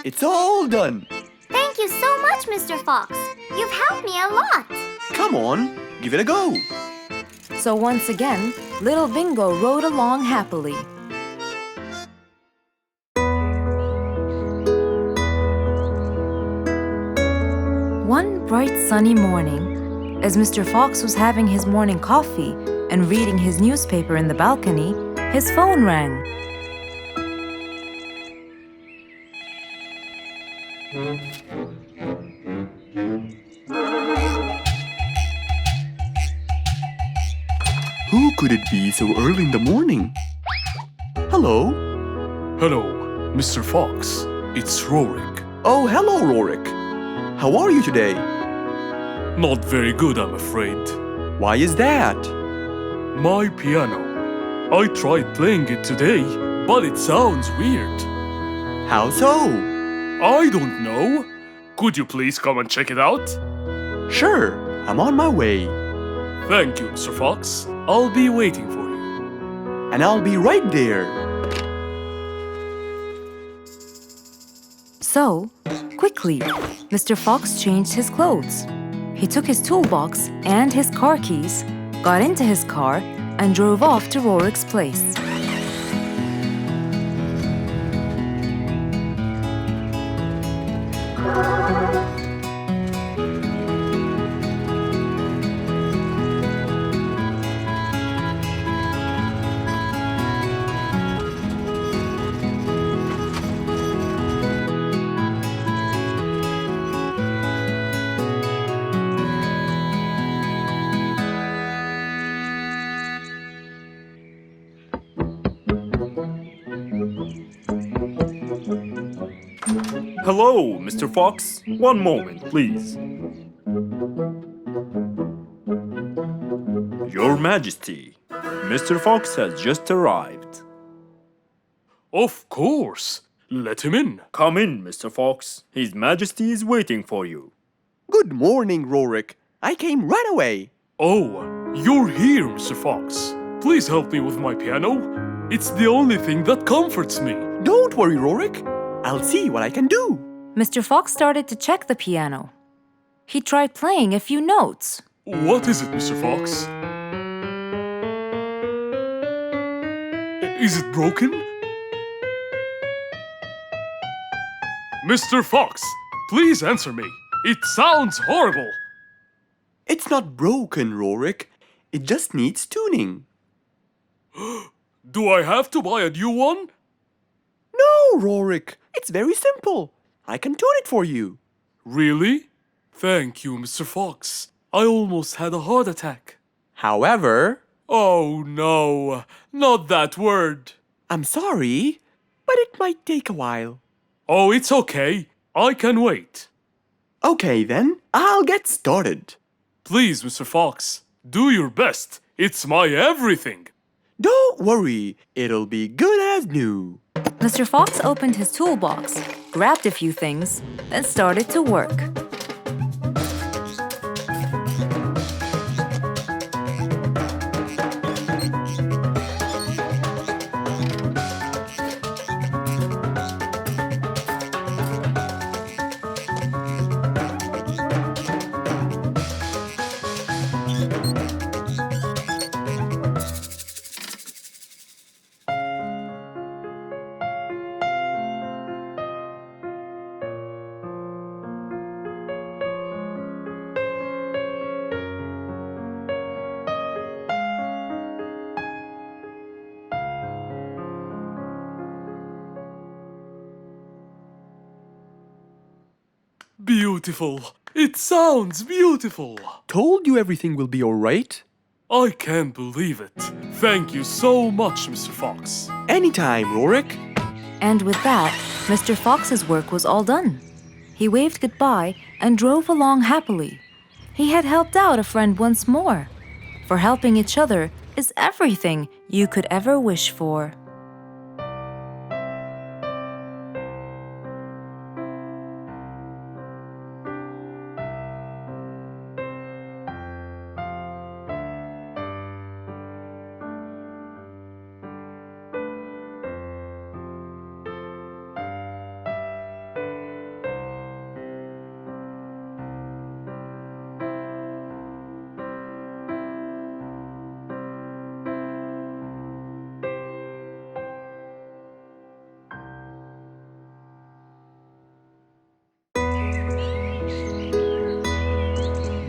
It's all done. Thank you so much, Mr. Fox. You've helped me a lot. Come on, give it a go. So once again, little Bingo rode along happily. One bright sunny morning, as Mr. Fox was having his morning coffee and reading his newspaper in the balcony, his phone rang. it be so early in the morning? Hello? Hello, Mr. Fox. It's Rorik. Oh, hello, Rorik. How are you today? Not very good, I'm afraid. Why is that? My piano. I tried playing it today, but it sounds weird. How so? I don't know. Could you please come and check it out? Sure, I'm on my way. Thank you, Mr. Fox. I'll be waiting for you. And I'll be right there. So, quickly, Mr. Fox changed his clothes. He took his toolbox and his car keys, got into his car, and drove off to Rorik's place. Hello, Mr. Fox. One moment, please. Your Majesty, Mr. Fox has just arrived. Of course. Let him in. Come in, Mr. Fox. His Majesty is waiting for you. Good morning, Rorik. I came right away. Oh, you're here, Mr. Fox. Please help me with my piano. It's the only thing that comforts me. Don't worry, Rorik. I'll see what I can do. Mr. Fox started to check the piano. He tried playing a few notes. What is it, Mr. Fox? Is it broken? Mr. Fox, please answer me. It sounds horrible. It's not broken, Rorik. It just needs tuning. Do I have to buy a new one? No, Rorik. It's very simple. I can tune it for you. Really? Thank you, Mr. Fox. I almost had a heart attack. However, Oh no, not that word. I'm sorry, but it might take a while. Oh, it's okay. I can wait. Okay, then, I'll get started. Please, Mr. Fox, do your best. It's my everything. Don't worry, it'll be good as new. Mr. Fox opened his toolbox, grabbed a few things, and started to work. Beautiful. It sounds beautiful. Told you everything will be alright? I can't believe it. Thank you so much, Mr. Fox. Anytime, Rorik. And with that, Mr. Fox's work was all done. He waved goodbye and drove along happily. He had helped out a friend once more. For helping each other is everything you could ever wish for.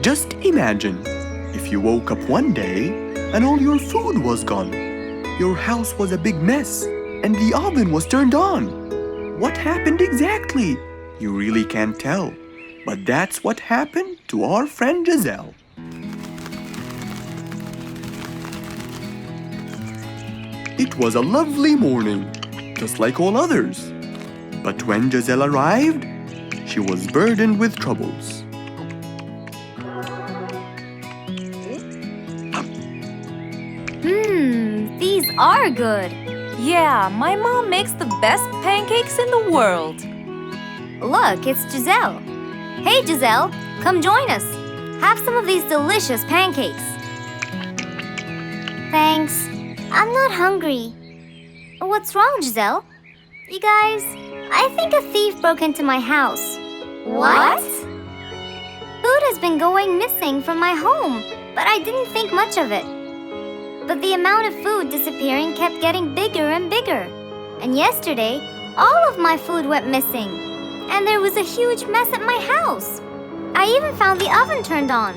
Just imagine, if you woke up one day and all your food was gone. Your house was a big mess and the oven was turned on. What happened exactly? You really can't tell. But that's what happened to our friend Giselle. It was a lovely morning, just like all others. But when Giselle arrived, she was burdened with troubles. These are good. Yeah, my mom makes the best pancakes in the world. Look, it's Giselle. Hey, Giselle, come join us. Have some of these delicious pancakes. Thanks. I'm not hungry. What's wrong, Giselle? You guys, I think a thief broke into my house. What? Food has been going missing from my home, but I didn't think much of it. But the amount of food disappearing kept getting bigger and bigger. And yesterday, all of my food went missing. And there was a huge mess at my house. I even found the oven turned on.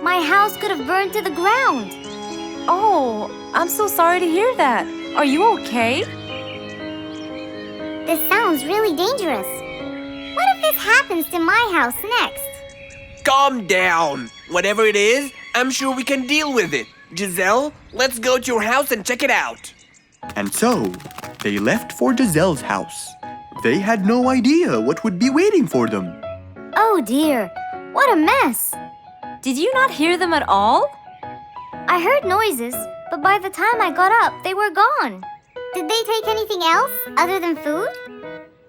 My house could have burned to the ground. Oh, I'm so sorry to hear that. Are you okay? This sounds really dangerous. What if this happens to my house next? Calm down. Whatever it is, I'm sure we can deal with it. Giselle, let's go to your house and check it out. And so, they left for Giselle's house. They had no idea what would be waiting for them. Oh dear, what a mess. Did you not hear them at all? I heard noises, but by the time I got up, they were gone. Did they take anything else other than food?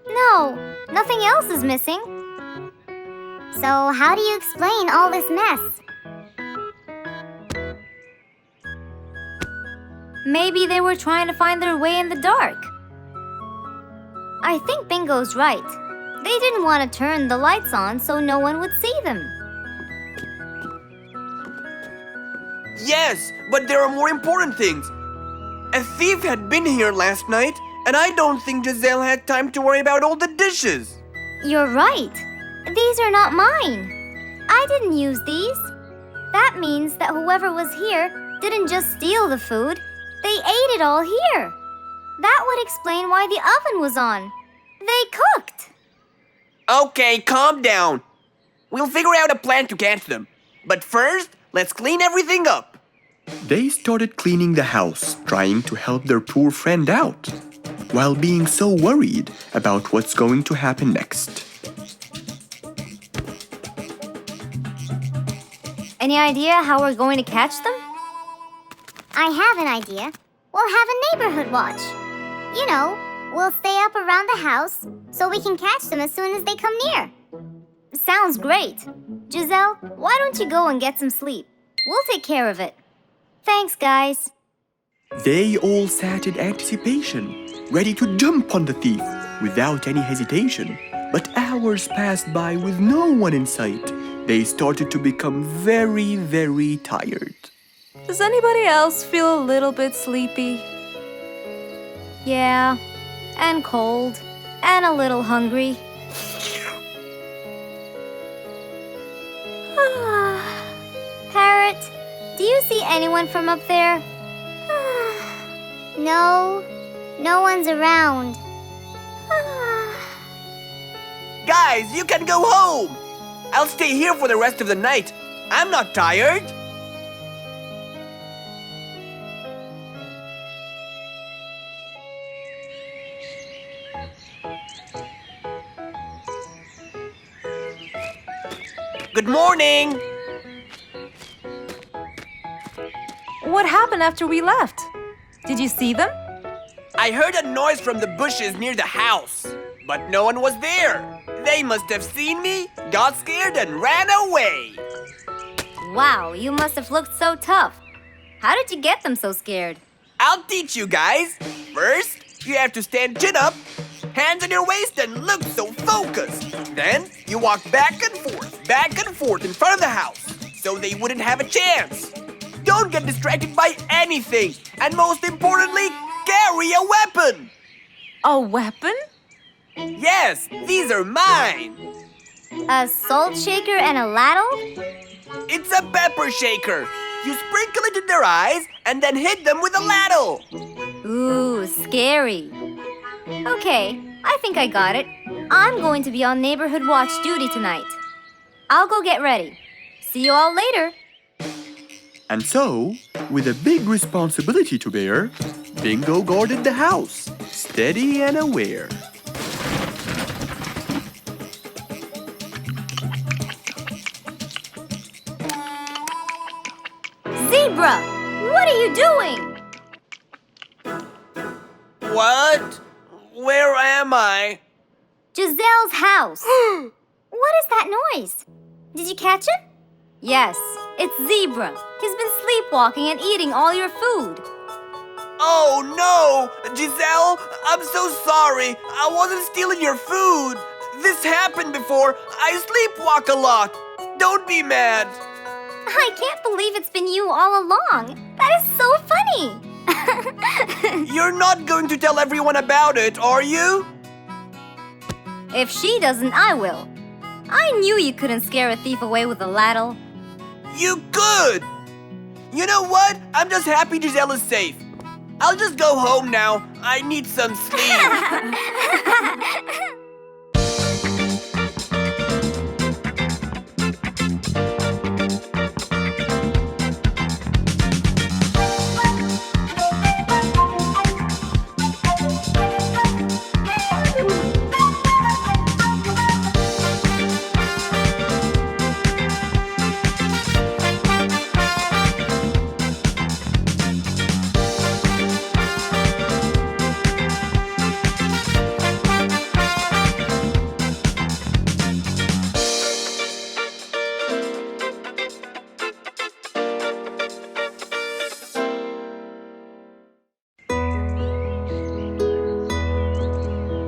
No, nothing else is missing. So how do you explain all this mess? Maybe they were trying to find their way in the dark. I think Bingo's right. They didn't want to turn the lights on so no one would see them. Yes, but there are more important things. A thief had been here last night, and I don't think Giselle had time to worry about all the dishes. You're right. These are not mine. I didn't use these. That means that whoever was here didn't just steal the food. They ate it all here. That would explain why the oven was on. They cooked. Okay, calm down. We'll figure out a plan to catch them. But first, let's clean everything up. They started cleaning the house, trying to help their poor friend out, while being so worried about what's going to happen next. Any idea how we're going to catch them? I have an idea. We'll have a neighborhood watch. You know, we'll stay up around the house so we can catch them as soon as they come near. Sounds great. Giselle, why don't you go and get some sleep? We'll take care of it. Thanks, guys. They all sat in anticipation, ready to jump on the thief without any hesitation. But hours passed by with no one in sight. They started to become very, very tired. Does anybody else feel a little bit sleepy? Yeah, and cold, and a little hungry. Parrot, do you see anyone from up there? No, no one's around. Guys, you can go home. I'll stay here for the rest of the night. I'm not tired. Good morning. What happened after we left? Did you see them? I heard a noise from the bushes near the house, but no one was there. They must have seen me, got scared, and ran away. Wow, you must have looked so tough. How did you get them so scared? I'll teach you guys. First, you have to stand chin up, hands on your waist, and look so focused. Then, you walk back and forth in front of the house, so they wouldn't have a chance. Don't get distracted by anything, and most importantly, carry a weapon. A weapon? Yes, these are mine. A salt shaker and a ladle? It's a pepper shaker. You sprinkle it in their eyes and then hit them with a ladle. Ooh, scary. Okay, I think I got it. I'm going to be on neighborhood watch duty tonight. I'll go get ready. See you all later. And so, with a big responsibility to bear, Bingo guarded the house, steady and aware. Zebra, what are you doing? What? Where am I? Giselle's house. What is that noise? Did you catch it? Yes, it's Zebra. He's been sleepwalking and eating all your food. Oh no! Giselle, I'm so sorry. I wasn't stealing your food. This happened before. I sleepwalk a lot. Don't be mad. I can't believe it's been you all along. That is so funny. You're not going to tell everyone about it, are you? If she doesn't, I will. I knew you couldn't scare a thief away with a ladle. You could! You know what? I'm just happy Giselle is safe. I'll just go home now. I need some sleep.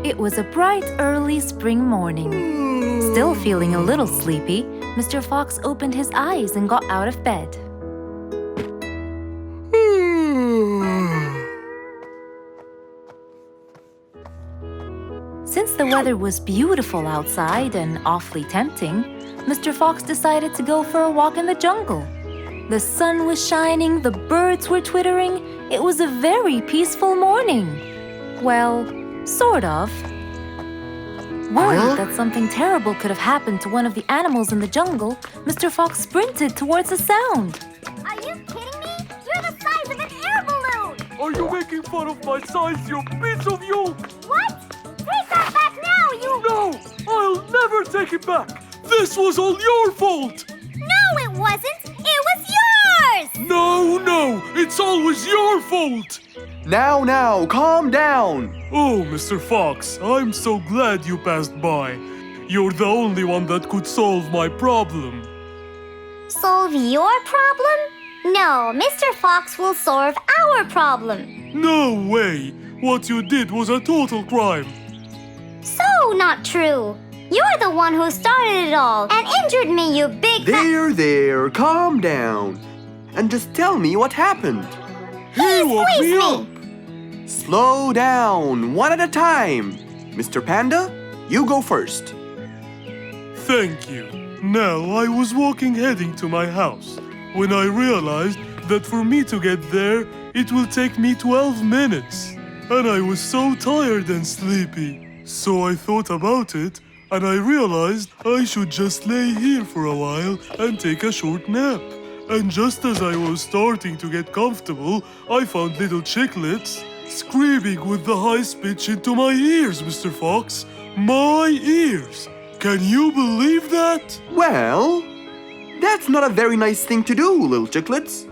It was a bright, early spring morning. Still feeling a little sleepy, Mr. Fox opened his eyes and got out of bed. Since the weather was beautiful outside and awfully tempting, Mr. Fox decided to go for a walk in the jungle. The sun was shining, the birds were twittering. It was a very peaceful morning. Well, sort of. Worried that something terrible could have happened to one of the animals in the jungle, Mr. Fox sprinted towards the sound. Are you kidding me? You're the size of an air balloon! Are you making fun of my size, you piece of you? What? Take that back now, you... No! I'll never take it back! This was all your fault! No, it wasn't! It was yours! No! It's always your fault! Now, calm down. Oh, Mr. Fox, I'm so glad you passed by. You're the only one that could solve my problem. Solve your problem? No, Mr. Fox will solve our problem. No way! What you did was a total crime. So not true. You're the one who started it all and injured me, you big... There, calm down. And just tell me what happened. He woke me up. Slow down, one at a time. Mr. Panda, you go first. Thank you. Now, I was walking heading to my house when I realized that for me to get there, it will take me 12 minutes. And I was so tired and sleepy. So I thought about it, and I realized I should just lay here for a while and take a short nap. And just as I was starting to get comfortable, I found little chicklets screaming with the highest pitch into my ears, Mr. Fox. My ears! Can you believe that? Well, that's not a very nice thing to do, little chicklets.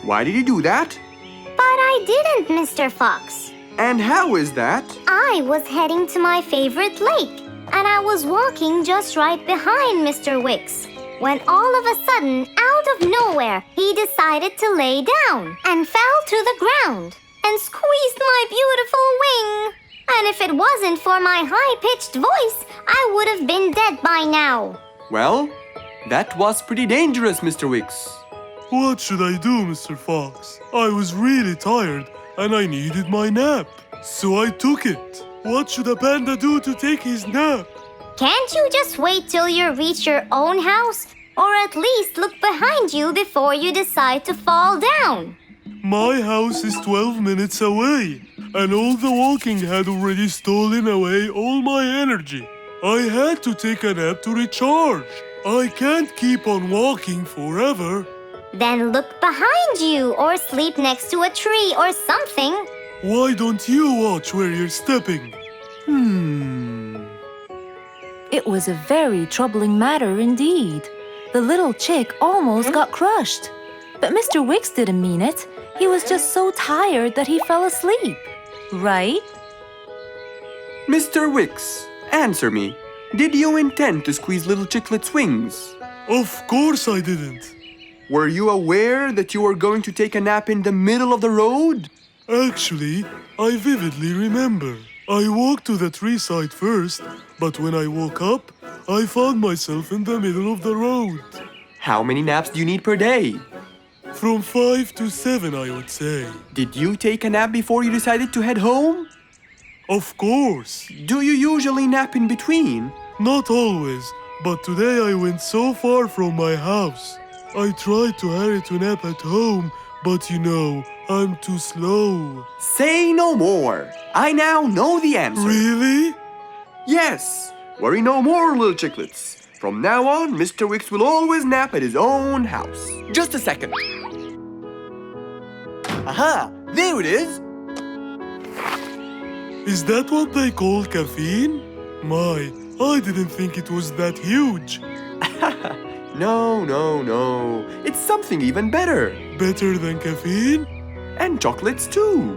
Why did you do that? But I didn't, Mr. Fox. And how is that? I was heading to my favorite lake, and I was walking just right behind Mr. Wicks, when all of a sudden, out of nowhere, he decided to lay down and fell to the ground and squeezed my beautiful wing. And if it wasn't for my high-pitched voice, I would have been dead by now. Well, that was pretty dangerous, Mr. Wicks. What should I do, Mr. Fox? I was really tired and I needed my nap. So I took it. What should a panda do to take his nap? Can't you just wait till you reach your own house? Or at least look behind you before you decide to fall down? My house is 12 minutes away, and all the walking had already stolen away all my energy. I had to take a nap to recharge. I can't keep on walking forever. Then look behind you or sleep next to a tree or something. Why don't you watch where you're stepping? It was a very troubling matter indeed. The little chick almost got crushed. But Mr. Wicks didn't mean it. He was just so tired that he fell asleep. Right? Mr. Wicks, answer me. Did you intend to squeeze little chicklet's wings? Of course I didn't. Were you aware that you were going to take a nap in the middle of the road? Actually, I vividly remember. I walked to the tree side first, but when I woke up, I found myself in the middle of the road. How many naps do you need per day? From 5 to 7, I would say. Did you take a nap before you decided to head home? Of course. Do you usually nap in between? Not always, but today I went so far from my house. I tried to hurry to nap at home, but you know, I'm too slow. Say no more. I now know the answer. Really? Yes. Worry no more, little chicklets. From now on, Mr. Wicks will always nap at his own house. Just a second. Aha! There it is! Is that what they call caffeine? My, I didn't think it was that huge. No. It's something even better. Better than caffeine? And chocolates too.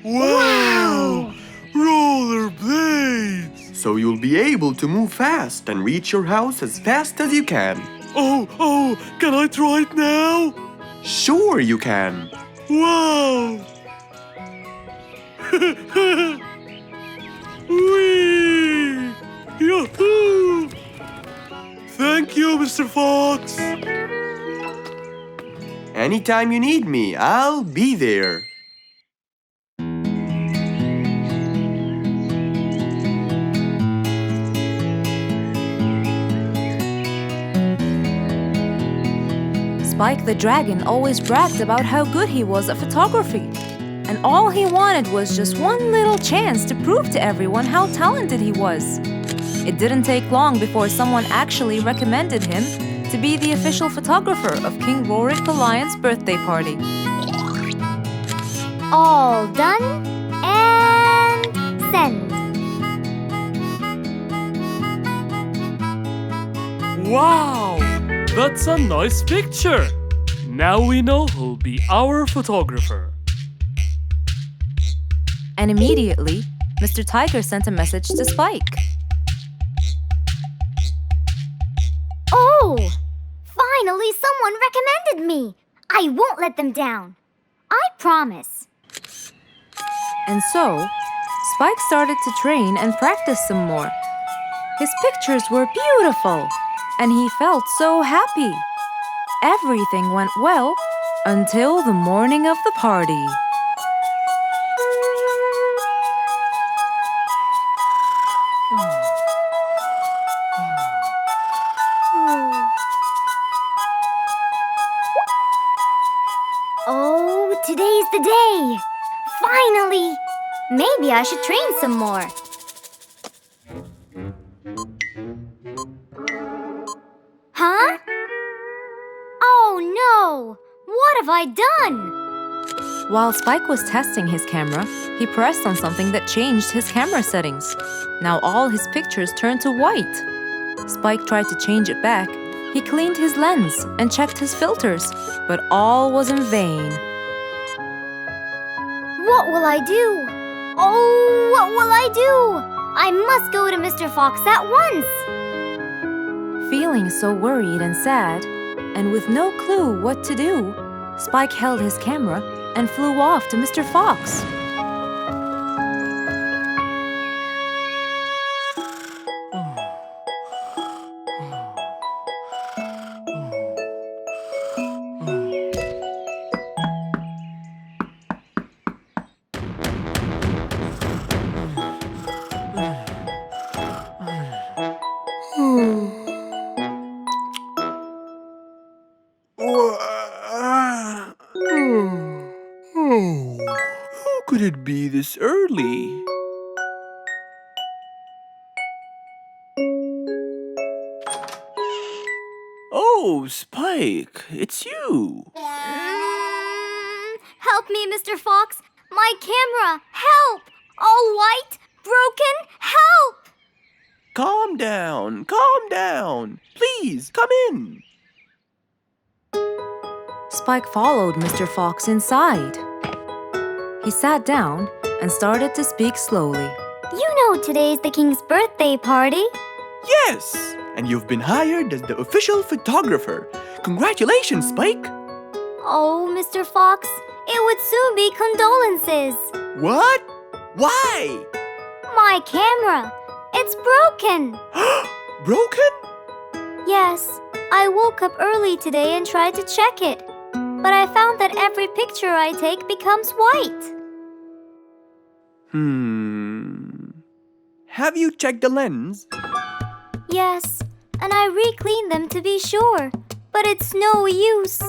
Wow! Rollerblades! So you'll be able to move fast and reach your house as fast as you can. Oh, can I try it now? Sure you can. Wow! Whee! Yahoo! Thank you, Mr. Fox. Anytime you need me, I'll be there. Spike the Dragon always bragged about how good he was at photography. And all he wanted was just one little chance to prove to everyone how talented he was. It didn't take long before someone actually recommended him to be the official photographer of King Rorik the Lion's birthday party. All done and send. Wow! That's a nice picture. Now we know who'll be our photographer. And immediately, Mr. Tiger sent a message to Spike. Oh! Finally, someone recommended me. I won't let them down. I promise. And so, Spike started to train and practice some more. His pictures were beautiful, and he felt so happy. Everything went well until the morning of the party. Oh, today's the day. Finally! Maybe I should train some more. Huh? Oh no! What have I done? While Spike was testing his camera, he pressed on something that changed his camera settings. Now all his pictures turned to white. Spike tried to change it back. He cleaned his lens and checked his filters, but all was in vain. What will I do? Oh, what will I do? I must go to Mr. Fox at once. Feeling so worried and sad, and with no clue what to do, Spike held his camera and flew off to Mr. Fox. Who could it be this early? Oh, Spike, it's you. Help me, Mr. Fox. My camera. Help! All white, broken. Help! Calm down, calm down. Please, come in. Spike followed Mr. Fox inside. He sat down and started to speak slowly. You know today's the king's birthday party. Yes, and you've been hired as the official photographer. Congratulations, Spike. Oh, Mr. Fox, it would soon be condolences. What? Why? My camera. It's broken. Broken? Yes, I woke up early today and tried to check it. But I found that every picture I take becomes white. Have you checked the lens? Yes, and I re-cleaned them to be sure. But it's no use.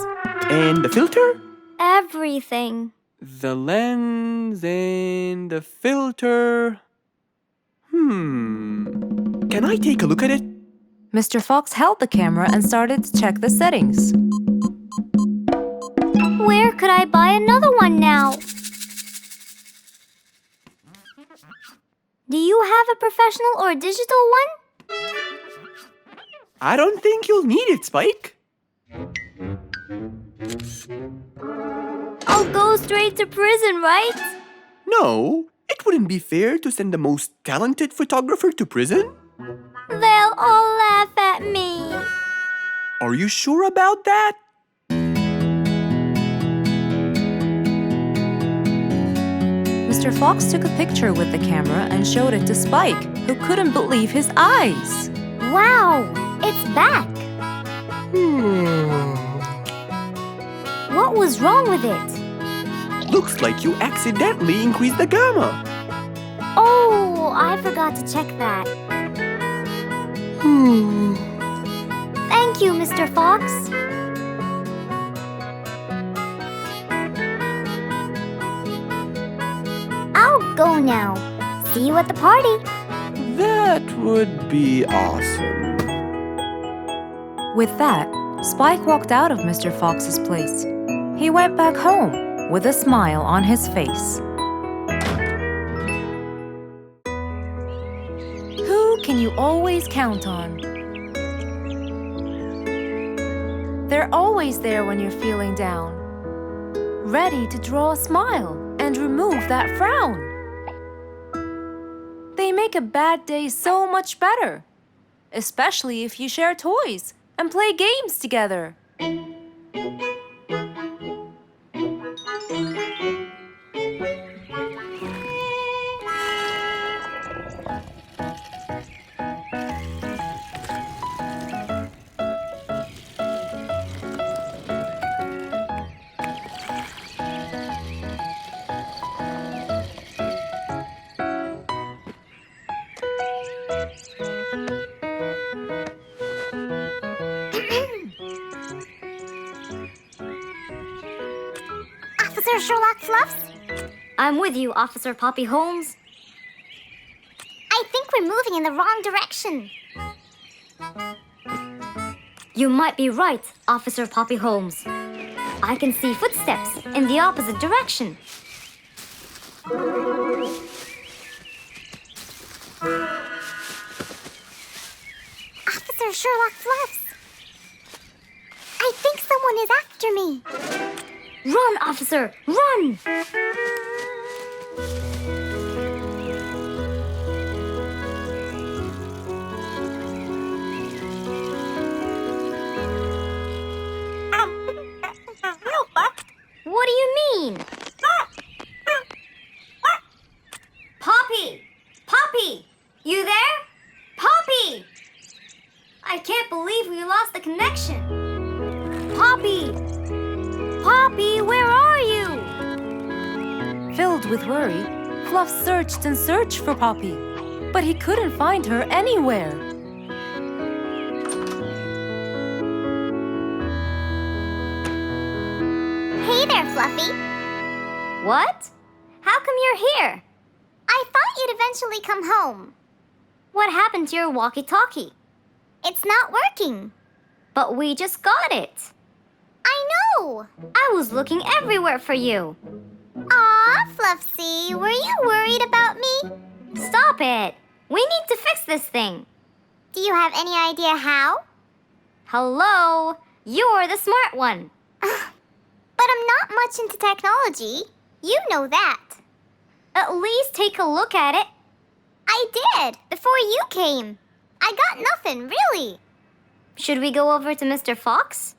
And the filter? Everything. The lens and the filter. Can I take a look at it? Mr. Fox held the camera and started to check the settings. Where could I buy another one now? Do you have a professional or digital one? I don't think you'll need it, Spike. I'll go straight to prison, right? No, it wouldn't be fair to send the most talented photographer to prison. They'll all laugh at me. Are you sure about that? Mr. Fox took a picture with the camera and showed it to Spike, who couldn't believe his eyes. Wow, it's back. What was wrong with it? Looks like you accidentally increased the gamma. Oh, I forgot to check that. Thank you, Mr. Fox. I'll go now. See you at the party. That would be awesome. With that, Spike walked out of Mr. Fox's place. He went back home with a smile on his face. Who can you always count on? They're always there when you're feeling down, ready to draw a smile and remove that frown. They make a bad day so much better, especially if you share toys and play games together. Officer Sherlock Fluffs? I'm with you, Officer Poppy Holmes. I think we're moving in the wrong direction. You might be right, Officer Poppy Holmes. I can see footsteps in the opposite direction. Officer Sherlock Fluffs. I think someone is after me. Run, officer! Run! What do you mean? Poppy! Poppy! You there? Poppy! I can't believe we lost the connection. Poppy! Poppy, where are you? Filled with worry, Fluff searched and searched for Poppy, but he couldn't find her anywhere. Hey there, Fluffy. What? How come you're here? I thought you'd eventually come home. What happened to your walkie-talkie? It's not working. But we just got it. I know! I was looking everywhere for you. Aw, Fluffsy, were you worried about me? Stop it. We need to fix this thing. Do you have any idea how? Hello? You're the smart one. But I'm not much into technology. You know that. At least take a look at it. I did, before you came. I got nothing, really. Should we go over to Mr. Fox?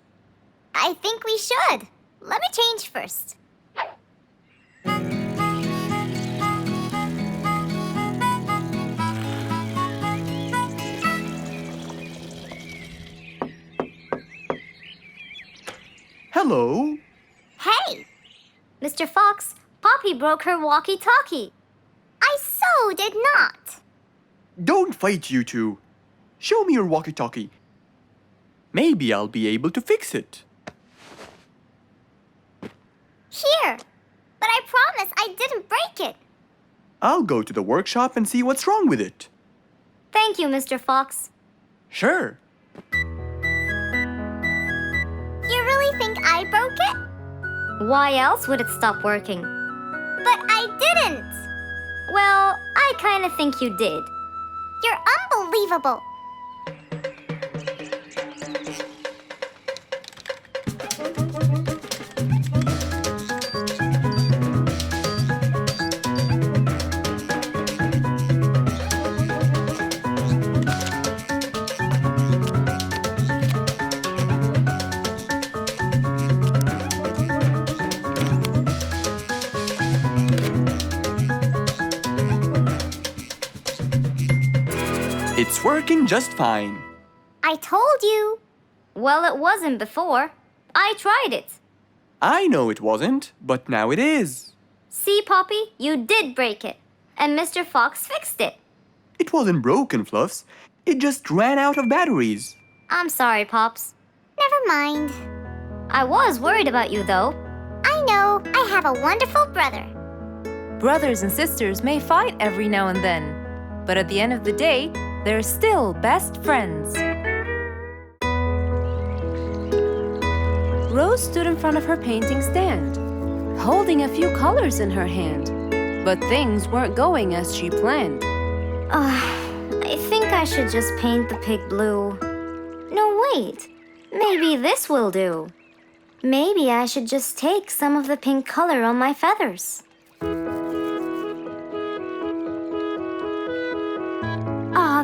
I think we should. Let me change first. Hello. Hey, Mr. Fox, Poppy broke her walkie-talkie. I so did not. Don't fight, you two. Show me your walkie-talkie. Maybe I'll be able to fix it. Here. But I promise I didn't break it. I'll go to the workshop and see what's wrong with it. Thank you, Mr. Fox. Sure. You really think I broke it? Why else would it stop working? But I didn't. Well, I kind of think you did. You're unbelievable. It's working just fine. I told you. Well, it wasn't before. I tried it. I know it wasn't, but now it is. See, Poppy, you did break it. And Mr. Fox fixed it. It wasn't broken, Fluffs. It just ran out of batteries. I'm sorry, Pops. Never mind. I was worried about you, though. I know. I have a wonderful brother. Brothers and sisters may fight every now and then, but at the end of the day, they're still best friends. Rose stood in front of her painting stand, holding a few colors in her hand. But things weren't going as she planned. I think I should just paint the pig blue. No, wait. Maybe this will do. Maybe I should just take some of the pink color on my feathers.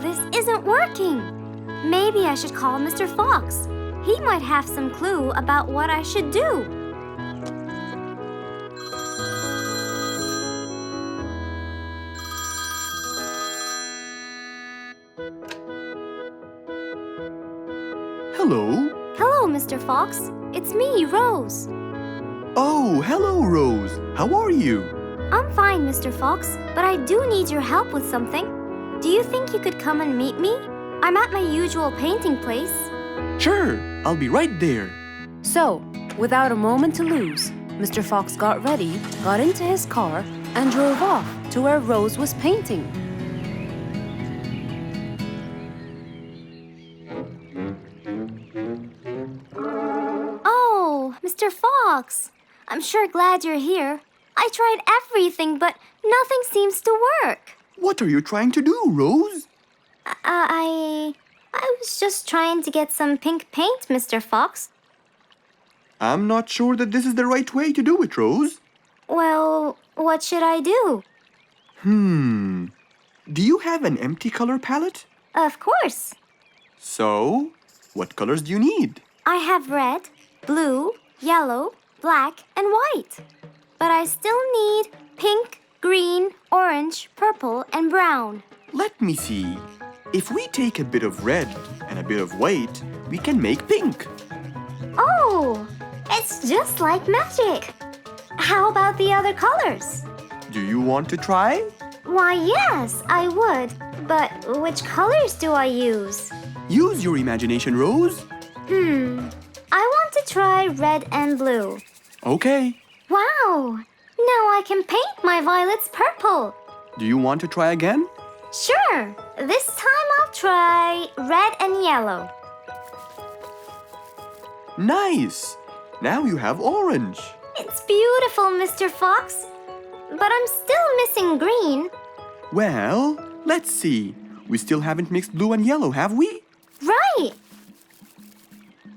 This isn't working. Maybe I should call Mr. Fox. He might have some clue about what I should do. Hello. Hello, Mr. Fox. It's me, Rose. Oh, hello, Rose. How are you? I'm fine, Mr. Fox, but I do need your help with something. Do you think you could come and meet me? I'm at my usual painting place. Sure, I'll be right there. So, without a moment to lose, Mr. Fox got ready, got into his car, and drove off to where Rose was painting. Oh, Mr. Fox. I'm sure glad you're here. I tried everything, but nothing seems to work. What are you trying to do, Rose? I was just trying to get some pink paint, Mr. Fox. I'm not sure that this is the right way to do it, Rose. Well, what should I do? Do you have an empty color palette? Of course. So, what colors do you need? I have red, blue, yellow, black, and white. But I still need pink, green, orange, purple, and brown. Let me see. If we take a bit of red and a bit of white, we can make pink. Oh, it's just like magic. How about the other colors? Do you want to try? Why, yes, I would. But which colors do I use? Use your imagination, Rose. I want to try red and blue. Okay. Wow, now I can paint my violets purple. Do you want to try again? Sure, this time I'll try red and yellow. Nice! Now you have orange. It's beautiful, Mr. Fox. But I'm still missing green. Well, let's see. We still haven't mixed blue and yellow, have we? Right!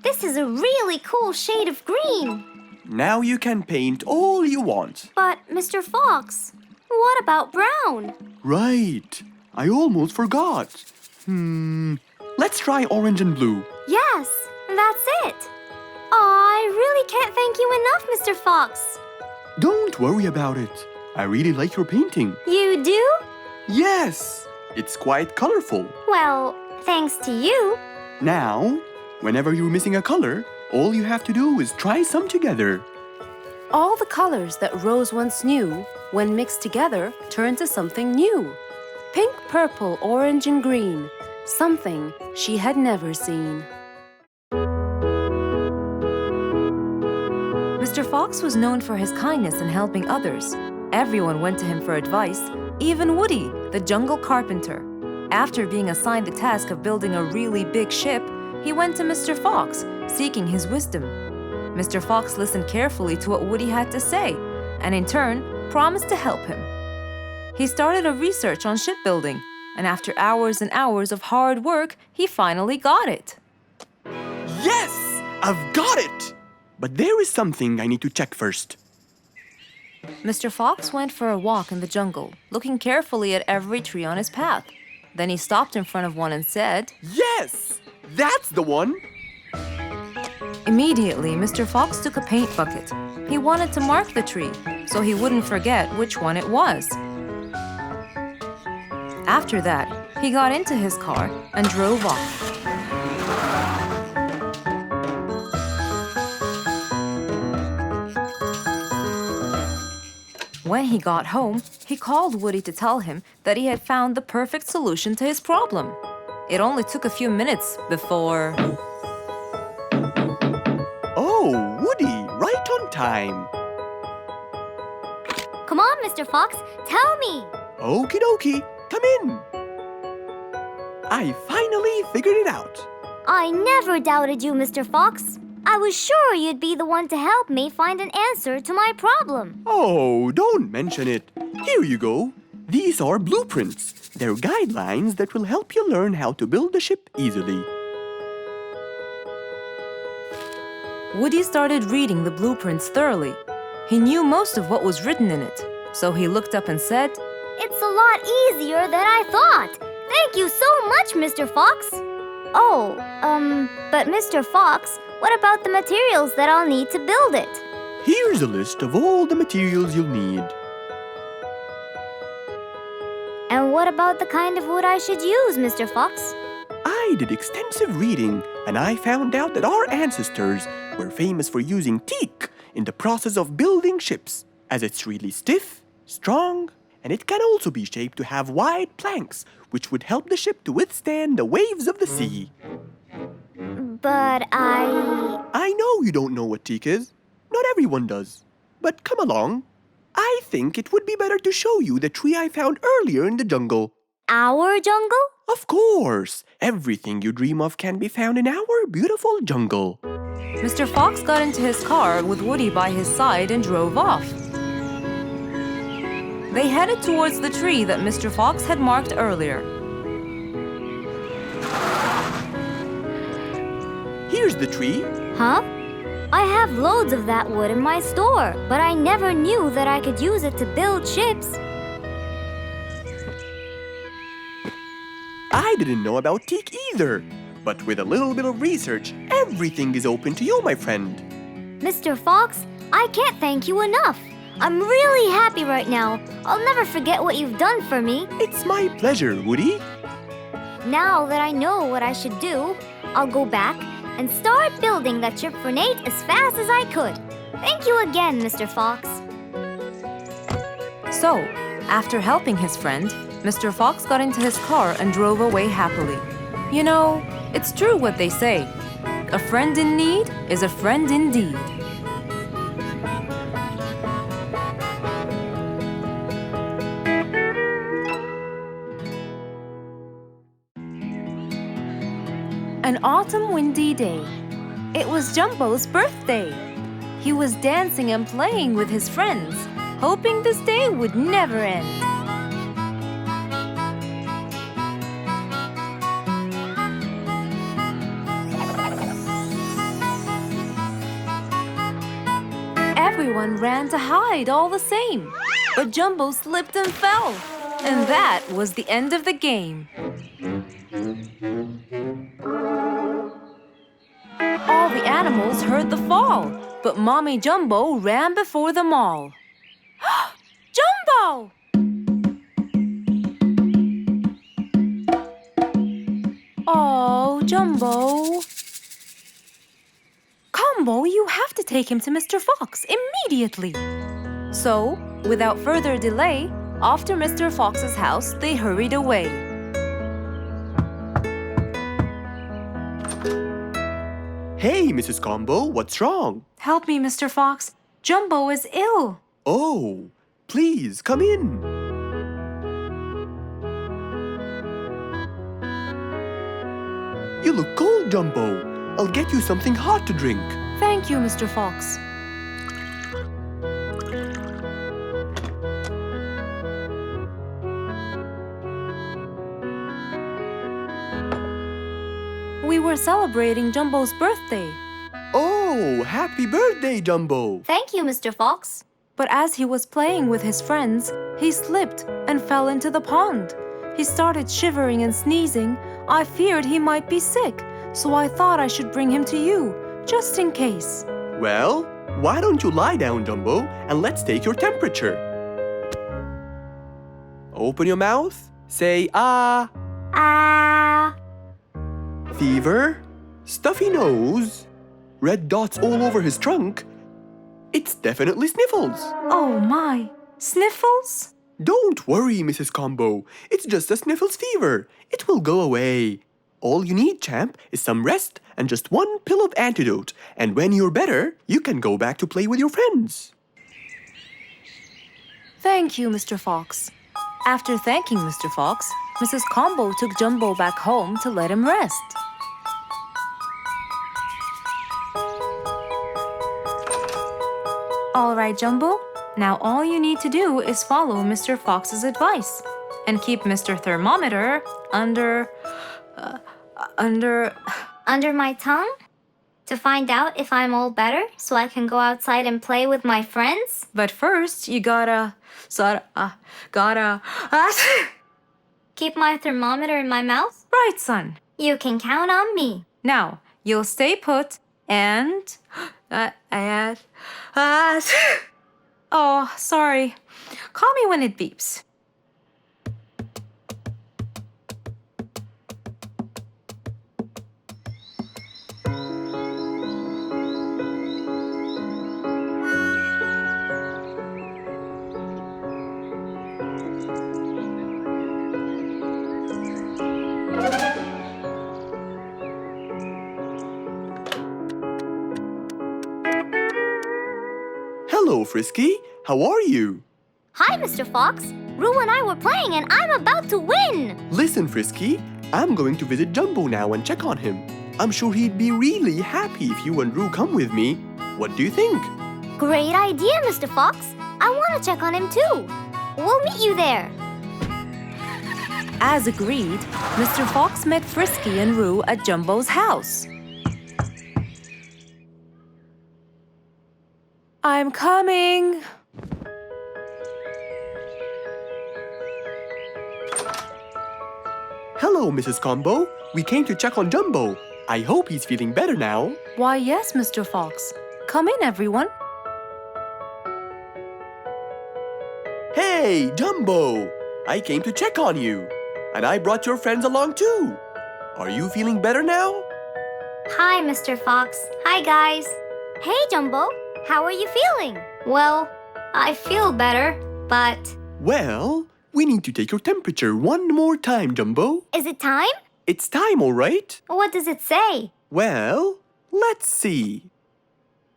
This is a really cool shade of green. Now you can paint all you want. But, Mr. Fox, what about brown? Right. I almost forgot. Let's try orange and blue. Yes, that's it. I really can't thank you enough, Mr. Fox. Don't worry about it. I really like your painting. You do? Yes! It's quite colorful. Well, thanks to you. Now, whenever you're missing a color, all you have to do is try some together. All the colors that Rose once knew, when mixed together, turned to something new. Pink, purple, orange, and green. Something she had never seen. Mr. Fox was known for his kindness in helping others. Everyone went to him for advice, even Woody, the jungle carpenter. After being assigned the task of building a really big ship, he went to Mr. Fox, seeking his wisdom. Mr. Fox listened carefully to what Woody had to say, and in turn, promised to help him. He started a research on shipbuilding, and after hours and hours of hard work, he finally got it. Yes! I've got it! But there is something I need to check first. Mr. Fox went for a walk in the jungle, looking carefully at every tree on his path. Then he stopped in front of one and said, Yes! That's the one! Immediately, Mr. Fox took a paint bucket. He wanted to mark the tree, so he wouldn't forget which one it was. After that, he got into his car and drove off. When he got home, he called Woody to tell him that he had found the perfect solution to his problem. It only took a few minutes before... Oh, Woody, right on time. Come on, Mr. Fox, tell me. Okie dokie, come in. I finally figured it out. I never doubted you, Mr. Fox. I was sure you'd be the one to help me find an answer to my problem. Oh, don't mention it. Here you go. These are blueprints. They're guidelines that will help you learn how to build the ship easily. Woody started reading the blueprints thoroughly. He knew most of what was written in it, so he looked up and said, It's a lot easier than I thought. Thank you so much, Mr. Fox. Oh, but Mr. Fox, what about the materials that I'll need to build it? Here's a list of all the materials you'll need. And what about the kind of wood I should use, Mr. Fox? I did extensive reading, and I found out that our ancestors were famous for using teak in the process of building ships, as it's really stiff, strong, and it can also be shaped to have wide planks, which would help the ship to withstand the waves of the sea. But I know you don't know what teak is. Not everyone does. But come along. I think it would be better to show you the tree I found earlier in the jungle. Our jungle? Of course! Everything you dream of can be found in our beautiful jungle. Mr. Fox got into his car with Woody by his side and drove off. They headed towards the tree that Mr. Fox had marked earlier. Here's the tree. Huh? I have loads of that wood in my store, but I never knew that I could use it to build ships. I didn't know about teak either. But with a little bit of research, everything is open to you, my friend. Mr. Fox, I can't thank you enough. I'm really happy right now. I'll never forget what you've done for me. It's my pleasure, Woody. Now that I know what I should do, I'll go back and start building that ship for Nate as fast as I could. Thank you again, Mr. Fox. So, after helping his friend, Mr. Fox got into his car and drove away happily. You know, it's true what they say. A friend in need is a friend indeed. An autumn windy day. It was Jumbo's birthday. He was dancing and playing with his friends, hoping this day would never end. Everyone ran to hide all the same, but Jumbo slipped and fell. And that was the end of the game. All the animals heard the fall, but Mommy Jumbo ran before them all. Jumbo! Oh, Jumbo. Combo, you have to take him to Mr. Fox immediately. So, without further delay, off to Mr. Fox's house they hurried away. Hey, Mrs. Combo, what's wrong? Help me, Mr. Fox. Jumbo is ill. Oh, please, come in. You look cold, Jumbo. I'll get you something hot to drink. Thank you, Mr. Fox. We were celebrating Jumbo's birthday. Oh, happy birthday, Jumbo. Thank you, Mr. Fox. But as he was playing with his friends, he slipped and fell into the pond. He started shivering and sneezing. I feared he might be sick, so I thought I should bring him to you, just in case. Well, why don't you lie down, Jumbo, and let's take your temperature. Open your mouth. Say, ah. Ah. Fever, stuffy nose, red dots all over his trunk. It's definitely sniffles. Oh my, sniffles? Don't worry, Mrs. Combo. It's just a sniffles fever. It will go away. All you need, champ, is some rest and just one pill of antidote. And when you're better, you can go back to play with your friends. Thank you, Mr. Fox. After thanking Mr. Fox, Mrs. Combo took Jumbo back home to let him rest. All right, Jumbo. Now all you need to do is follow Mr. Fox's advice and keep Mr. Thermometer under Under my tongue? To find out if I'm all better so I can go outside and play with my friends? But first, you gotta Keep my thermometer in my mouth? right, son. You can count on me. Now, you'll stay put and oh, sorry. Call me when it beeps. Hello, Frisky. How are you? Hi, Mr. Fox. Roo and I were playing and I'm about to win. Listen, Frisky. I'm going to visit Jumbo now and check on him. I'm sure he'd be really happy if you and Roo come with me. What do you think? Great idea, Mr. Fox. I want to check on him too. We'll meet you there. As agreed, Mr. Fox met Frisky and Roo at Jumbo's house. I'm coming. Hello, Mrs. Combo. We came to check on Jumbo. I hope he's feeling better now. Why, yes, Mr. Fox. Come in, everyone. Hey, Jumbo! I came to check on you. And I brought your friends along too. Are you feeling better now? Hi, Mr. Fox. Hi, guys. Hey, Jumbo. How are you feeling? Well, I feel better, but... Well, we need to take your temperature one more time, Jumbo. Is it time? It's time, all right? What does it say? Well, let's see.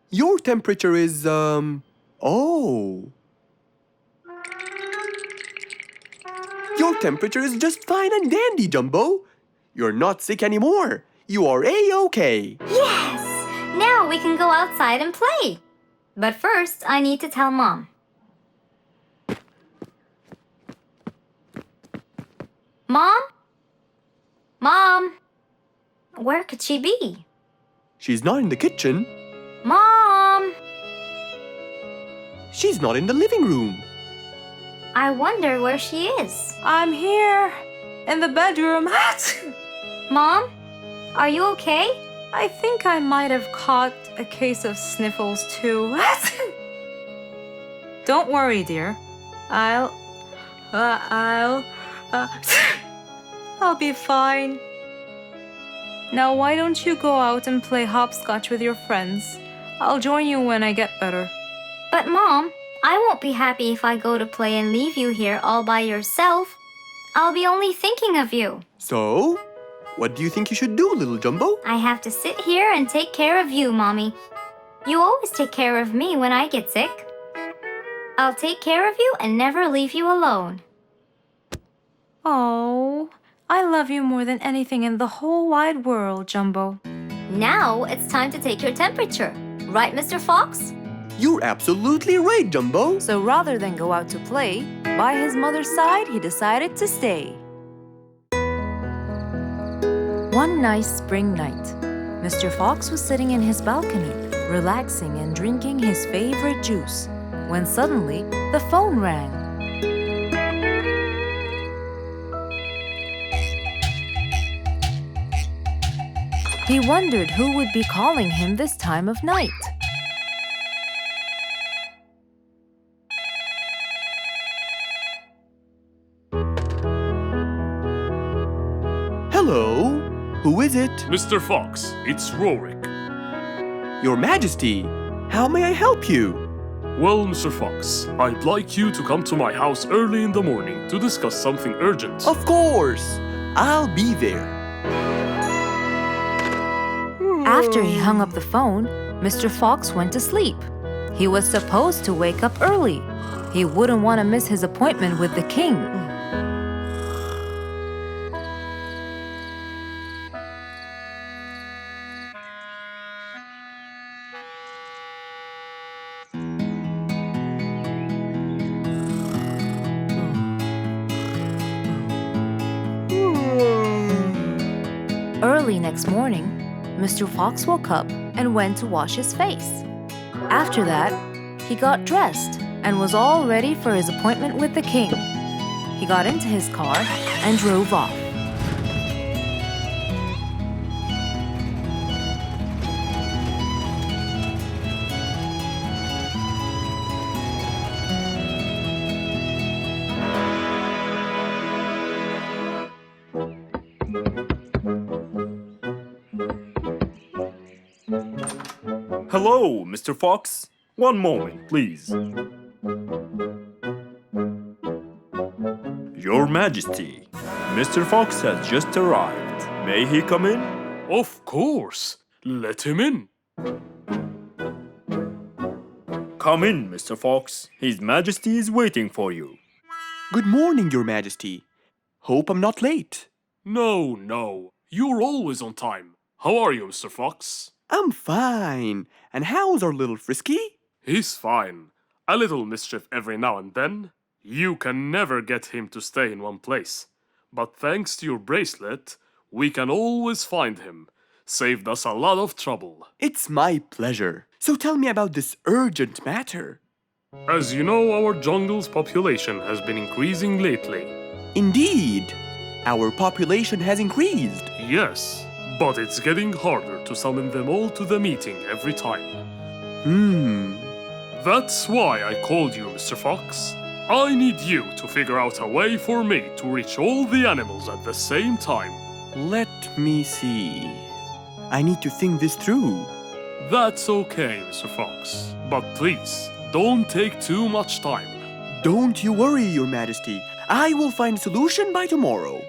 Your temperature is, oh. Your temperature is just fine and dandy, Jumbo. You're not sick anymore. You are A-OK. Yes! Now we can go outside and play. But first, I need to tell Mom. Mom? Mom? Where could she be? She's not in the kitchen. Mom! She's not in the living room. I wonder where she is. I'm here, in the bedroom. Mom? Are you okay? I think I might have caught a case of sniffles too. Don't worry, dear. I'll be fine. Now why don't you go out and play hopscotch with your friends? I'll join you when I get better. But Mom, I won't be happy if I go to play and leave you here all by yourself. I'll be only thinking of you. So, what do you think you should do, little Jumbo? I have to sit here and take care of you, Mommy. You always take care of me when I get sick. I'll take care of you and never leave you alone. Oh, I love you more than anything in the whole wide world, Jumbo. Now it's time to take your temperature. Right, Mr. Fox? You're absolutely right, Jumbo. So rather than go out to play, by his mother's side, he decided to stay. One nice spring night, Mr. Fox was sitting in his balcony, relaxing and drinking his favorite juice, when suddenly the phone rang. He wondered who would be calling him this time of night. Hello? Who is it? Mr. Fox, it's Rorik. Your Majesty. How may I help you? Well, Mr. Fox, I'd like you to come to my house early in the morning to discuss something urgent. Of course. I'll be there. After he hung up the phone, Mr. Fox went to sleep. He was supposed to wake up early. He wouldn't want to miss his appointment with the king. Early next morning, Mr. Fox woke up and went to wash his face. After that, he got dressed and was all ready for his appointment with the king. He got into his car and drove off. Hello, Mr. Fox. One moment, please. Your Majesty, Mr. Fox has just arrived. May he come in? Of course. Let him in. Come in, Mr. Fox. His Majesty is waiting for you. Good morning, Your Majesty. Hope I'm not late. No. You're always on time. How are you, Mr. Fox? I'm fine. And how's our little Frisky? He's fine. A little mischief every now and then. You can never get him to stay in one place. But thanks to your bracelet, we can always find him. Saved us a lot of trouble. It's my pleasure. So tell me about this urgent matter. As you know, our jungle's population has been increasing lately. Indeed. Our population has increased. Yes, but it's getting harder to summon them all to the meeting every time. That's why I called you, Mr. Fox. I need you to figure out a way for me to reach all the animals at the same time. Let me see. I need to think this through. That's okay, Mr. Fox. But please, don't take too much time. Don't you worry, Your Majesty. I will find a solution by tomorrow.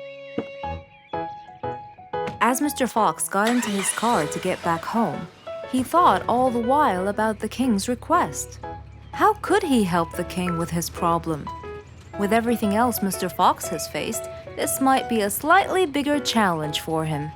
As Mr. Fox got into his car to get back home, he thought all the while about the king's request. How could he help the king with his problem? With everything else Mr. Fox has faced, this might be a slightly bigger challenge for him.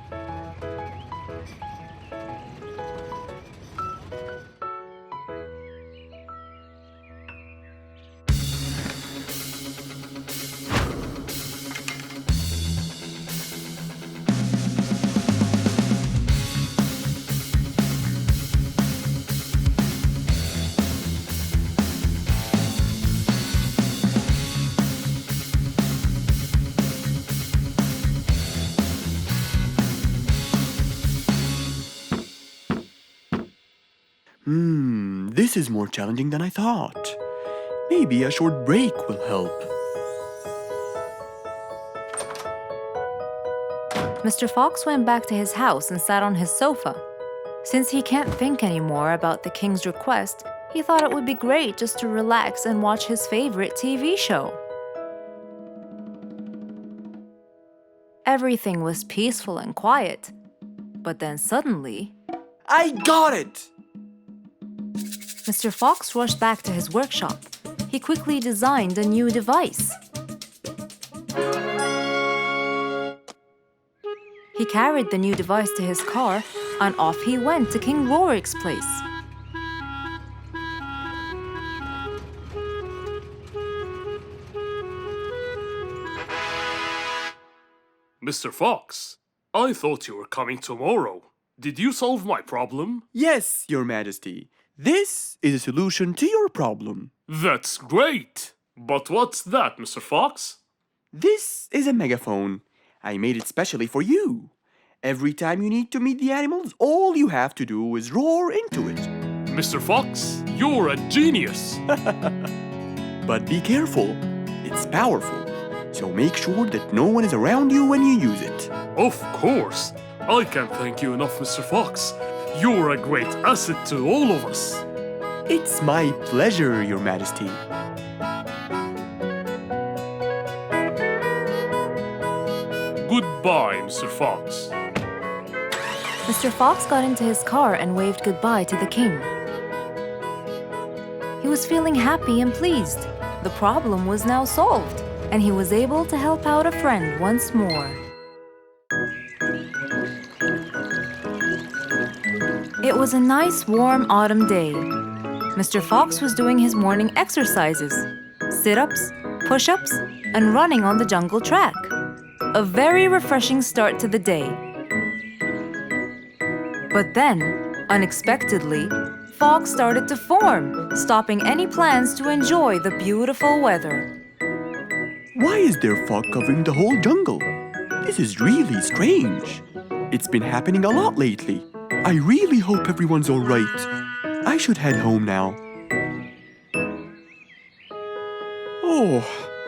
This is more challenging than I thought. Maybe a short break will help. Mr. Fox went back to his house and sat on his sofa. Since he can't think anymore about the king's request, he thought it would be great just to relax and watch his favorite TV show. Everything was peaceful and quiet. But then suddenly, I got it! Mr. Fox rushed back to his workshop. He quickly designed a new device. He carried the new device to his car, and off he went to King Rorik's place. Mr. Fox, I thought you were coming tomorrow. Did you solve my problem? Yes, Your Majesty. This is a solution to your problem. That's great! But what's that, Mr. Fox? This is a megaphone. I made it specially for you. Every time you need to meet the animals, all you have to do is roar into it. Mr. Fox, you're a genius! But be careful. It's powerful. So make sure that no one is around you when you use it. Of course! I can't thank you enough, Mr. Fox. You're a great asset to all of us. It's my pleasure, Your Majesty. Goodbye, Mr. Fox. Mr. Fox got into his car and waved goodbye to the king. He was feeling happy and pleased. The problem was now solved, and he was able to help out a friend once more. It was a nice, warm autumn day. Mr. Fox was doing his morning exercises, sit-ups, push-ups, and running on the jungle track. A very refreshing start to the day. But then, unexpectedly, fog started to form, stopping any plans to enjoy the beautiful weather. Why is there fog covering the whole jungle? This is really strange. It's been happening a lot lately. I really hope everyone's all right. I should head home now. Oh,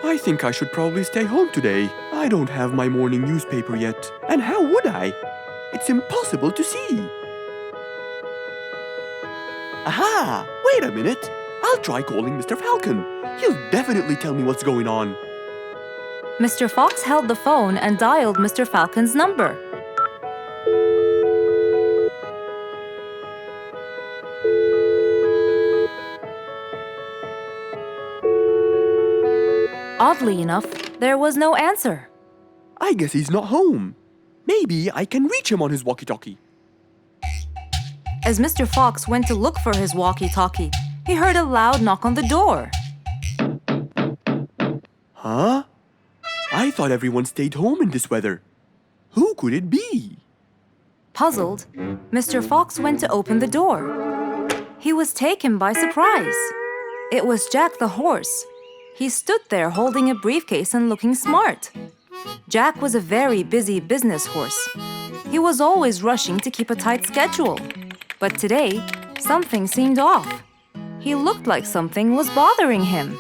I think I should probably stay home today. I don't have my morning newspaper yet. And how would I? It's impossible to see. Aha! Wait a minute. I'll try calling Mr. Falcon. He'll definitely tell me what's going on. Mr. Fox held the phone and dialed Mr. Falcon's number. Oddly enough, there was no answer. I guess he's not home. Maybe I can reach him on his walkie-talkie. As Mr. Fox went to look for his walkie-talkie, he heard a loud knock on the door. Huh? I thought everyone stayed home in this weather. Who could it be? Puzzled, Mr. Fox went to open the door. He was taken by surprise. It was Jack the horse. He stood there holding a briefcase and looking smart. Jack was a very busy business horse. He was always rushing to keep a tight schedule. But today, something seemed off. He looked like something was bothering him.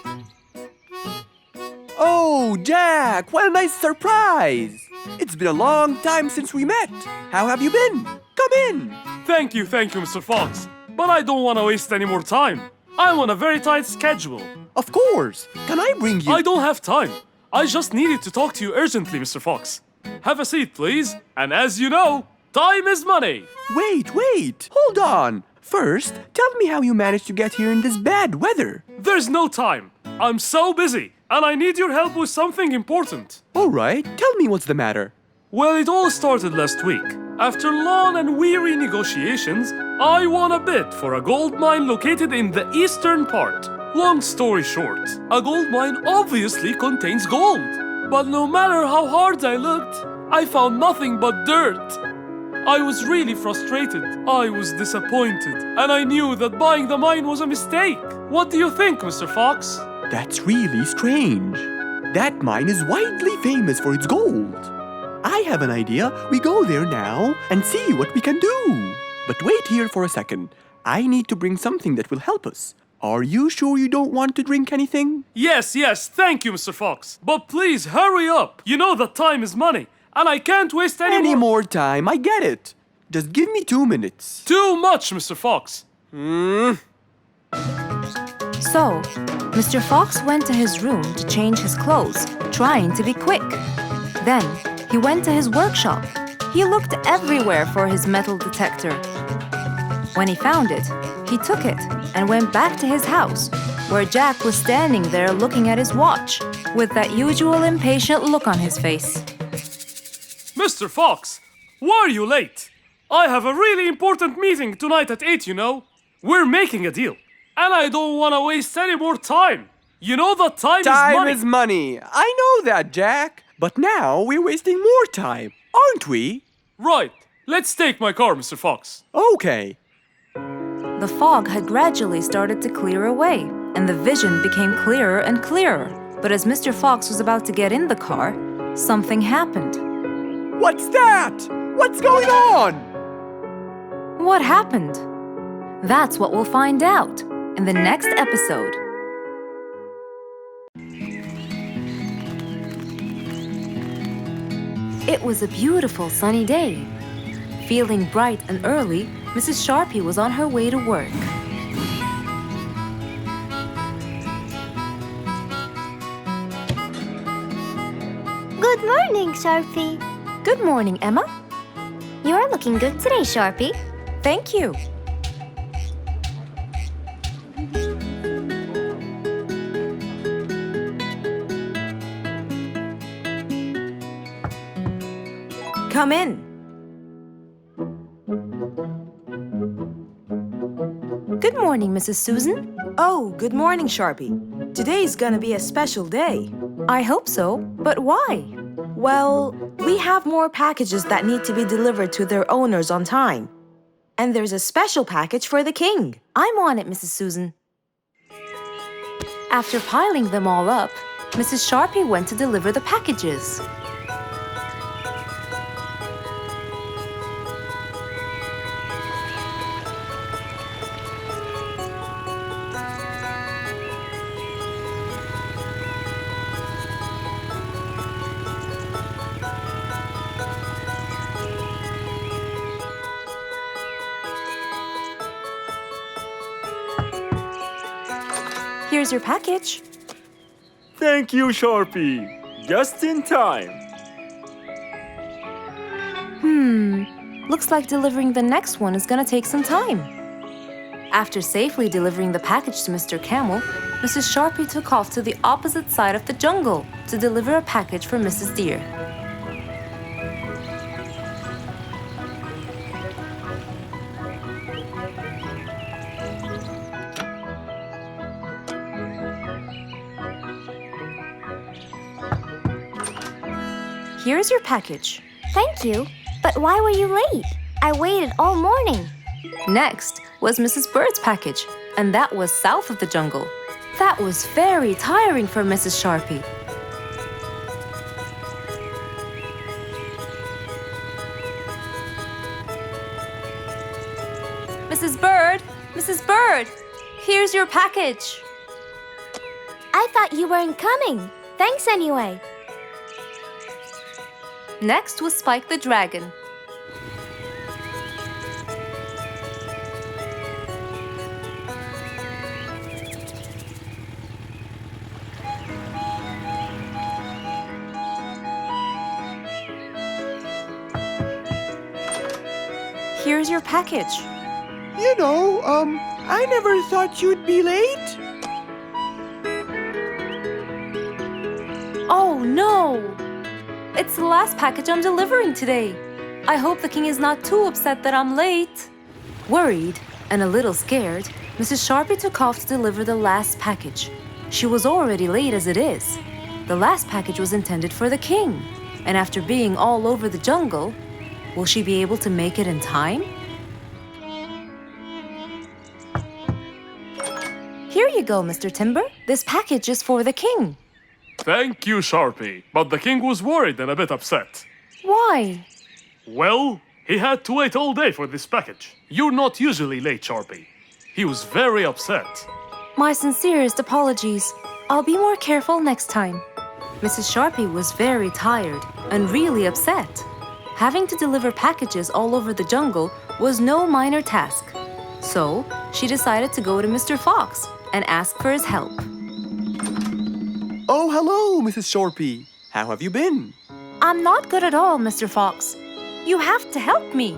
Oh, Jack, what a nice surprise! It's been a long time since we met. How have you been? Come in. Thank you, Mr. Fox. But I don't want to waste any more time. I'm on a very tight schedule. Of course. Can I bring you... I don't have time. I just needed to talk to you urgently, Mr. Fox. Have a seat, please. And as you know, time is money. Wait. Hold on. First, tell me how you managed to get here in this bad weather. There's no time. I'm so busy, and I need your help with something important. All right, tell me what's the matter. Well, it all started last week. After long and weary negotiations, I won a bid for a gold mine located in the eastern part. Long story short, a gold mine obviously contains gold. But no matter how hard I looked, I found nothing but dirt. I was really frustrated. I was disappointed. And I knew that buying the mine was a mistake. What do you think, Mr. Fox? That's really strange. That mine is widely famous for its gold. I have an idea. We go there now and see what we can do. But wait here for a second. I need to bring something that will help us. Are you sure you don't want to drink anything? Yes, thank you, Mr. Fox. But please hurry up. You know that time is money, and I can't waste Any more time, I get it. Just give me 2 minutes. Too much, Mr. Fox. So, Mr. Fox went to his room to change his clothes, trying to be quick. Then, he went to his workshop. He looked everywhere for his metal detector. When he found it, he took it and went back to his house, where Jack was standing there looking at his watch, with that usual impatient look on his face. Mr. Fox, why are you late? I have a really important meeting tonight at 8, you know. We're making a deal, and I don't want to waste any more time. You know that time is money. Time is money. I know that, Jack. But now we're wasting more time, aren't we? Right. Let's take my car, Mr. Fox. Okay. The fog had gradually started to clear away, and the vision became clearer and clearer. But as Mr. Fox was about to get in the car, something happened. What's that? What's going on? What happened? That's what we'll find out in the next episode. It was a beautiful sunny day. Feeling bright and early, Mrs. Sharpie was on her way to work. Good morning, Sharpie. Good morning, Emma. You're looking good today, Sharpie. Thank you. Come in. Good morning, Mrs. Susan. Oh, good morning, Sharpie. Today's gonna be a special day. I hope so, but why? Well, we have more packages that need to be delivered to their owners on time. And there's a special package for the king. I'm on it, Mrs. Susan. After piling them all up, Mrs. Sharpie went to deliver the packages. Here's your package. Thank you, Sharpie. Just in time. Looks like delivering the next one is gonna take some time. After safely delivering the package to Mr. Camel, Mrs. Sharpie took off to the opposite side of the jungle to deliver a package for Mrs. Deer. Here's your package. Thank you. But why were you late? I waited all morning. Next was Mrs. Bird's package, and that was south of the jungle. That was very tiring for Mrs. Sharpie. Mrs. Bird! Mrs. Bird! Here's your package. I thought you weren't coming. Thanks anyway. Next was Spike the Dragon. Here's your package. You know, I never thought you'd be late. Oh no! It's the last package I'm delivering today. I hope the king is not too upset that I'm late. Worried and a little scared, Mrs. Sharpie took off to deliver the last package. She was already late as it is. The last package was intended for the king, and after being all over the jungle, will she be able to make it in time? Here you go, Mr. Timber. This package is for the king. Thank you, Sharpie. But the king was worried and a bit upset. Why? Well, he had to wait all day for this package. You're not usually late, Sharpie. He was very upset. My sincerest apologies. I'll be more careful next time. Mrs. Sharpie was very tired and really upset. Having to deliver packages all over the jungle was no minor task. So, she decided to go to Mr. Fox and ask for his help. Oh, hello, Mrs. Sharpie. How have you been? I'm not good at all, Mr. Fox. You have to help me.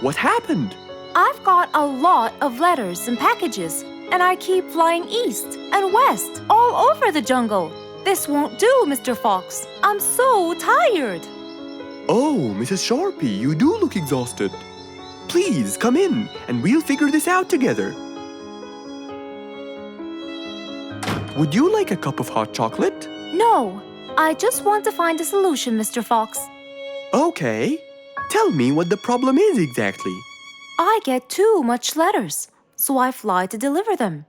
What happened? I've got a lot of letters and packages, and I keep flying east and west all over the jungle. This won't do, Mr. Fox. I'm so tired. Oh, Mrs. Sharpie, you do look exhausted. Please come in and we'll figure this out together. Would you like a cup of hot chocolate? No, I just want to find a solution, Mr. Fox. Okay. Tell me what the problem is exactly. I get too much letters, so I fly to deliver them.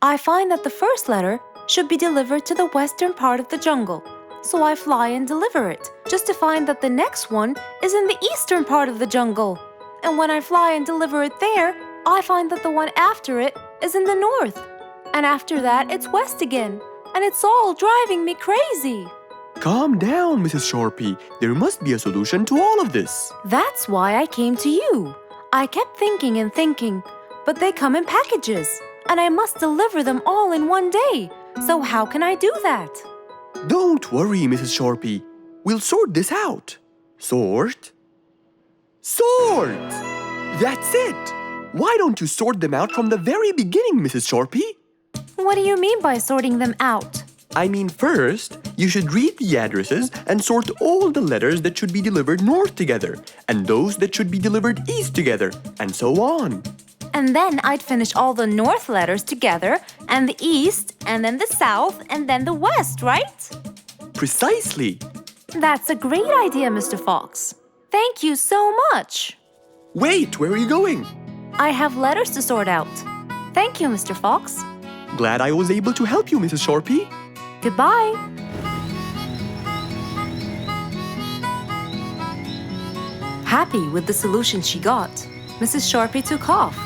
I find that the first letter should be delivered to the western part of the jungle, so I fly and deliver it, just to find that the next one is in the eastern part of the jungle. And when I fly and deliver it there, I find that the one after it is in the north. And after that, it's west again, and it's all driving me crazy. Calm down, Mrs. Sharpie. There must be a solution to all of this. That's why I came to you. I kept thinking and thinking, but they come in packages, and I must deliver them all in one day. So how can I do that? Don't worry, Mrs. Sharpie. We'll sort this out. Sort? Sort! That's it! Why don't you sort them out from the very beginning, Mrs. Sharpie? What do you mean by sorting them out? I mean, first, you should read the addresses and sort all the letters that should be delivered north together, and those that should be delivered east together, and so on. And then I'd finish all the north letters together, and the east, and then the south, and then the west, right? Precisely. That's a great idea, Mr. Fox. Thank you so much. Wait, where are you going? I have letters to sort out. Thank you, Mr. Fox. Glad I was able to help you, Mrs. Sharpie. Goodbye. Happy with the solution she got, Mrs. Sharpie took off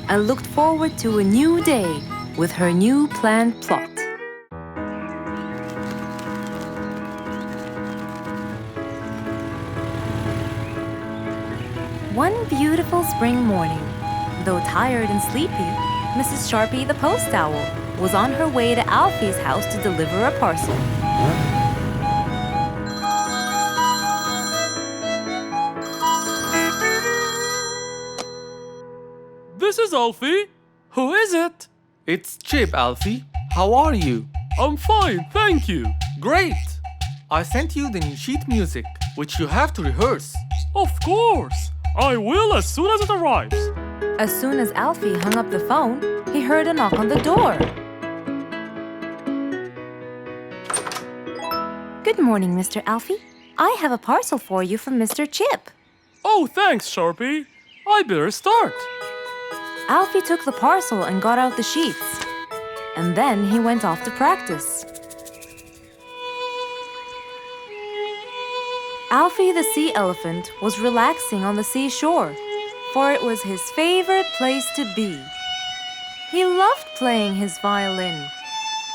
and looked forward to a new day with her new planned plot. One beautiful spring morning, though tired and sleepy, Mrs. Sharpie the post owl was on her way to Alfie's house to deliver a parcel. This is Alfie. Who is it? It's Chip, Alfie. How are you? I'm fine, thank you. Great! I sent you the new sheet music, which you have to rehearse. Of course. I will as soon as it arrives. As soon as Alfie hung up the phone, he heard a knock on the door. Good morning, Mr. Alfie. I have a parcel for you from Mr. Chip. Oh, thanks, Sharpie. I better start. Alfie took the parcel and got out the sheets. And then he went off to practice. Alfie the sea elephant was relaxing on the seashore, for it was his favorite place to be. He loved playing his violin,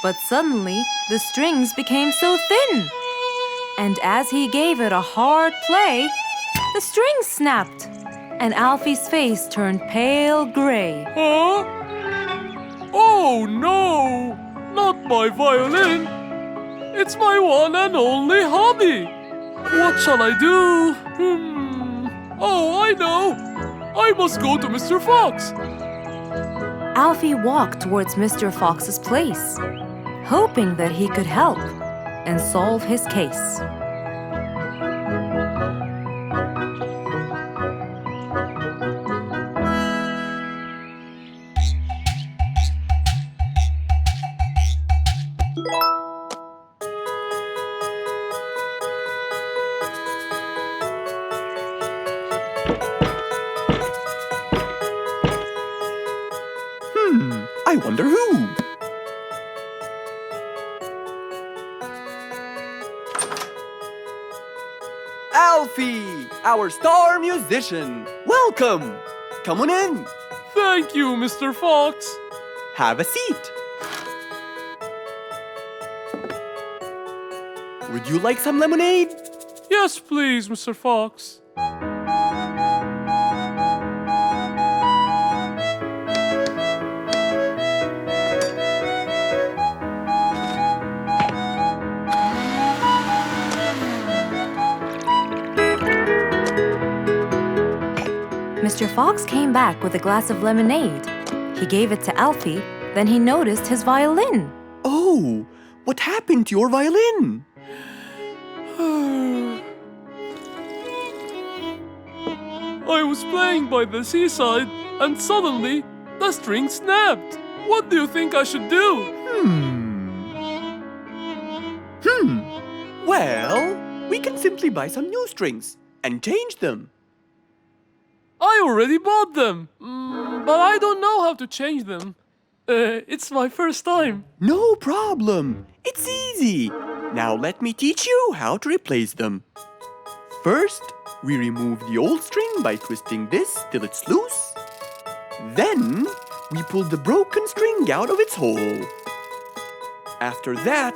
but suddenly the strings became so thin. And as he gave it a hard play, the strings snapped, and Alfie's face turned pale gray. Huh? Oh no! Not my violin! It's my one and only hobby! What shall I do? Oh, I know! I must go to Mr. Fox! Alfie walked towards Mr. Fox's place, hoping that he could help and solve his case. I wonder who? Alfie, our star musician. Welcome. Come on in. Thank you, Mr. Fox. Have a seat. Would you like some lemonade? Yes, please, Mr. Fox. Mr. Fox came back with a glass of lemonade. He gave it to Alfie, then he noticed his violin. Oh, what happened to your violin? I was playing by the seaside, and suddenly the string snapped. What do you think I should do? Well, we can simply buy some new strings and change them. I already bought them, but I don't know how to change them. It's my first time. No problem. It's easy. Now let me teach you how to replace them. First, we remove the old string by twisting this till it's loose. Then, we pull the broken string out of its hole. After that,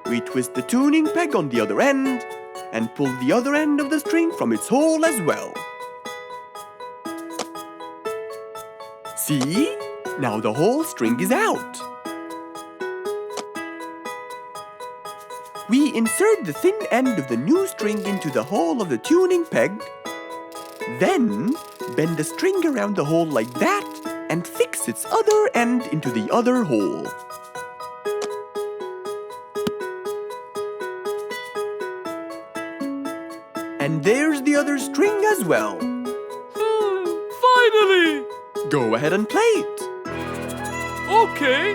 we twist the tuning peg on the other end and pull the other end of the string from its hole as well. See? Now the whole string is out. We insert the thin end of the new string into the hole of the tuning peg. Then, bend the string around the hole like that and fix its other end into the other hole. And there's the other string as well. Finally! Go ahead and play it. Okay.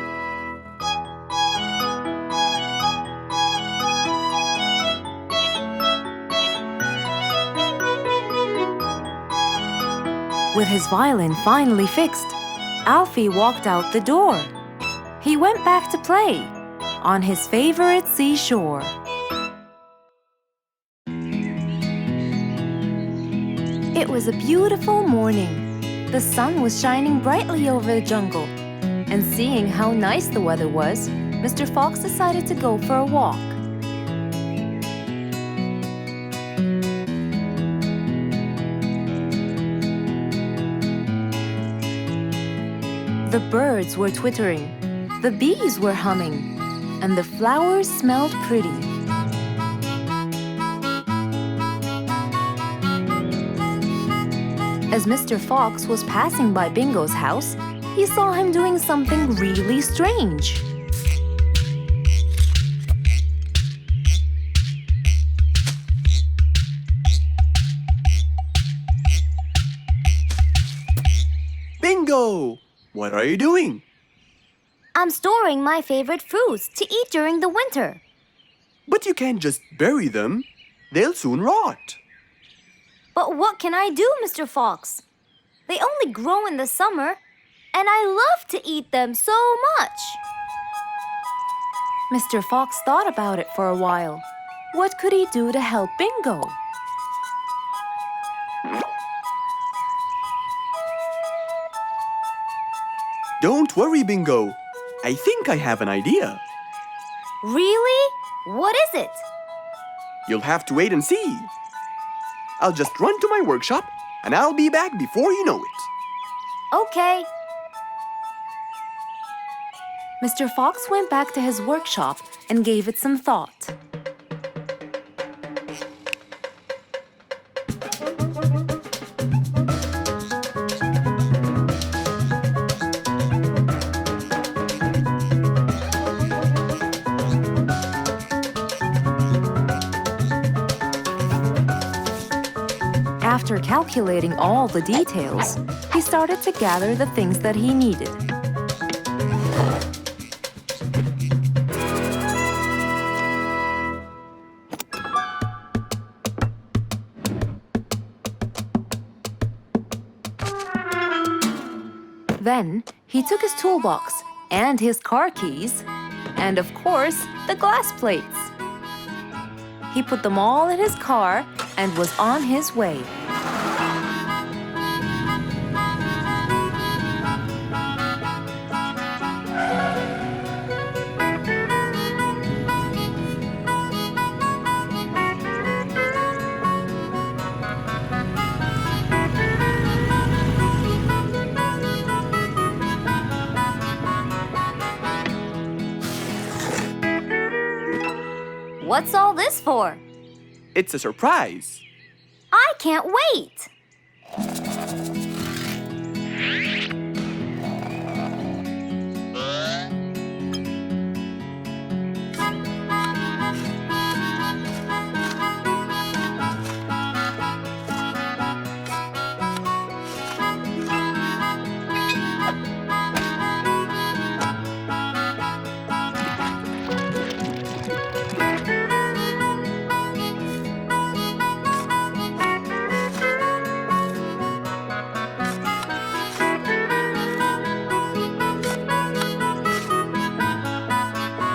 With his violin finally fixed, Alfie walked out the door. He went back to play on his favorite seashore. It was a beautiful morning. The sun was shining brightly over the jungle. And seeing how nice the weather was, Mr. Fox decided to go for a walk. The birds were twittering, the bees were humming, and the flowers smelled pretty. As Mr. Fox was passing by Bingo's house, he saw him doing something really strange. Bingo! What are you doing? I'm storing my favorite fruits to eat during the winter. But you can't just bury them. They'll soon rot. But what can I do, Mr. Fox? They only grow in the summer, and I love to eat them so much. Mr. Fox thought about it for a while. What could he do to help Bingo? Don't worry, Bingo. I think I have an idea. Really? What is it? You'll have to wait and see. I'll just run to my workshop, and I'll be back before you know it. Okay. Mr. Fox went back to his workshop and gave it some thought. After calculating all the details, he started to gather the things that he needed. Then, he took his toolbox and his car keys, and of course, the glass plates. He put them all in his car and was on his way. What's all this for? It's a surprise. I can't wait!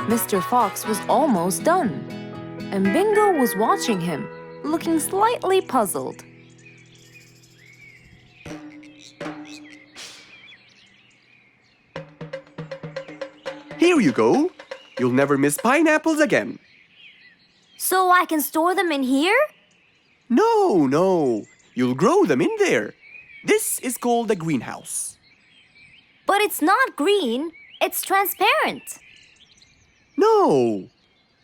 Mr. Fox was almost done, and Bingo was watching him, looking slightly puzzled. Here you go. You'll never miss pineapples again. So I can store them in here? No. You'll grow them in there. This is called a greenhouse. But it's not green, it's transparent. No.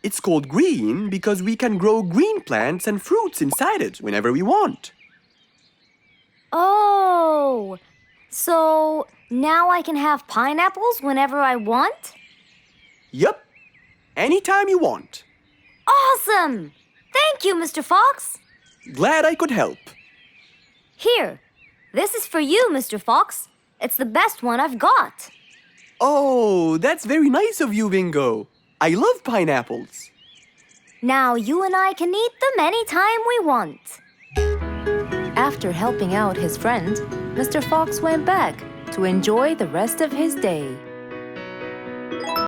It's called green because we can grow green plants and fruits inside it whenever we want. Oh, so now I can have pineapples whenever I want? Yup. Anytime you want. Awesome! Thank you, Mr. Fox. Glad I could help. Here, this is for you, Mr. Fox. It's the best one I've got. Oh, that's very nice of you, Bingo. I love pineapples. Now you and I can eat them anytime we want. After helping out his friend, Mr. Fox went back to enjoy the rest of his day.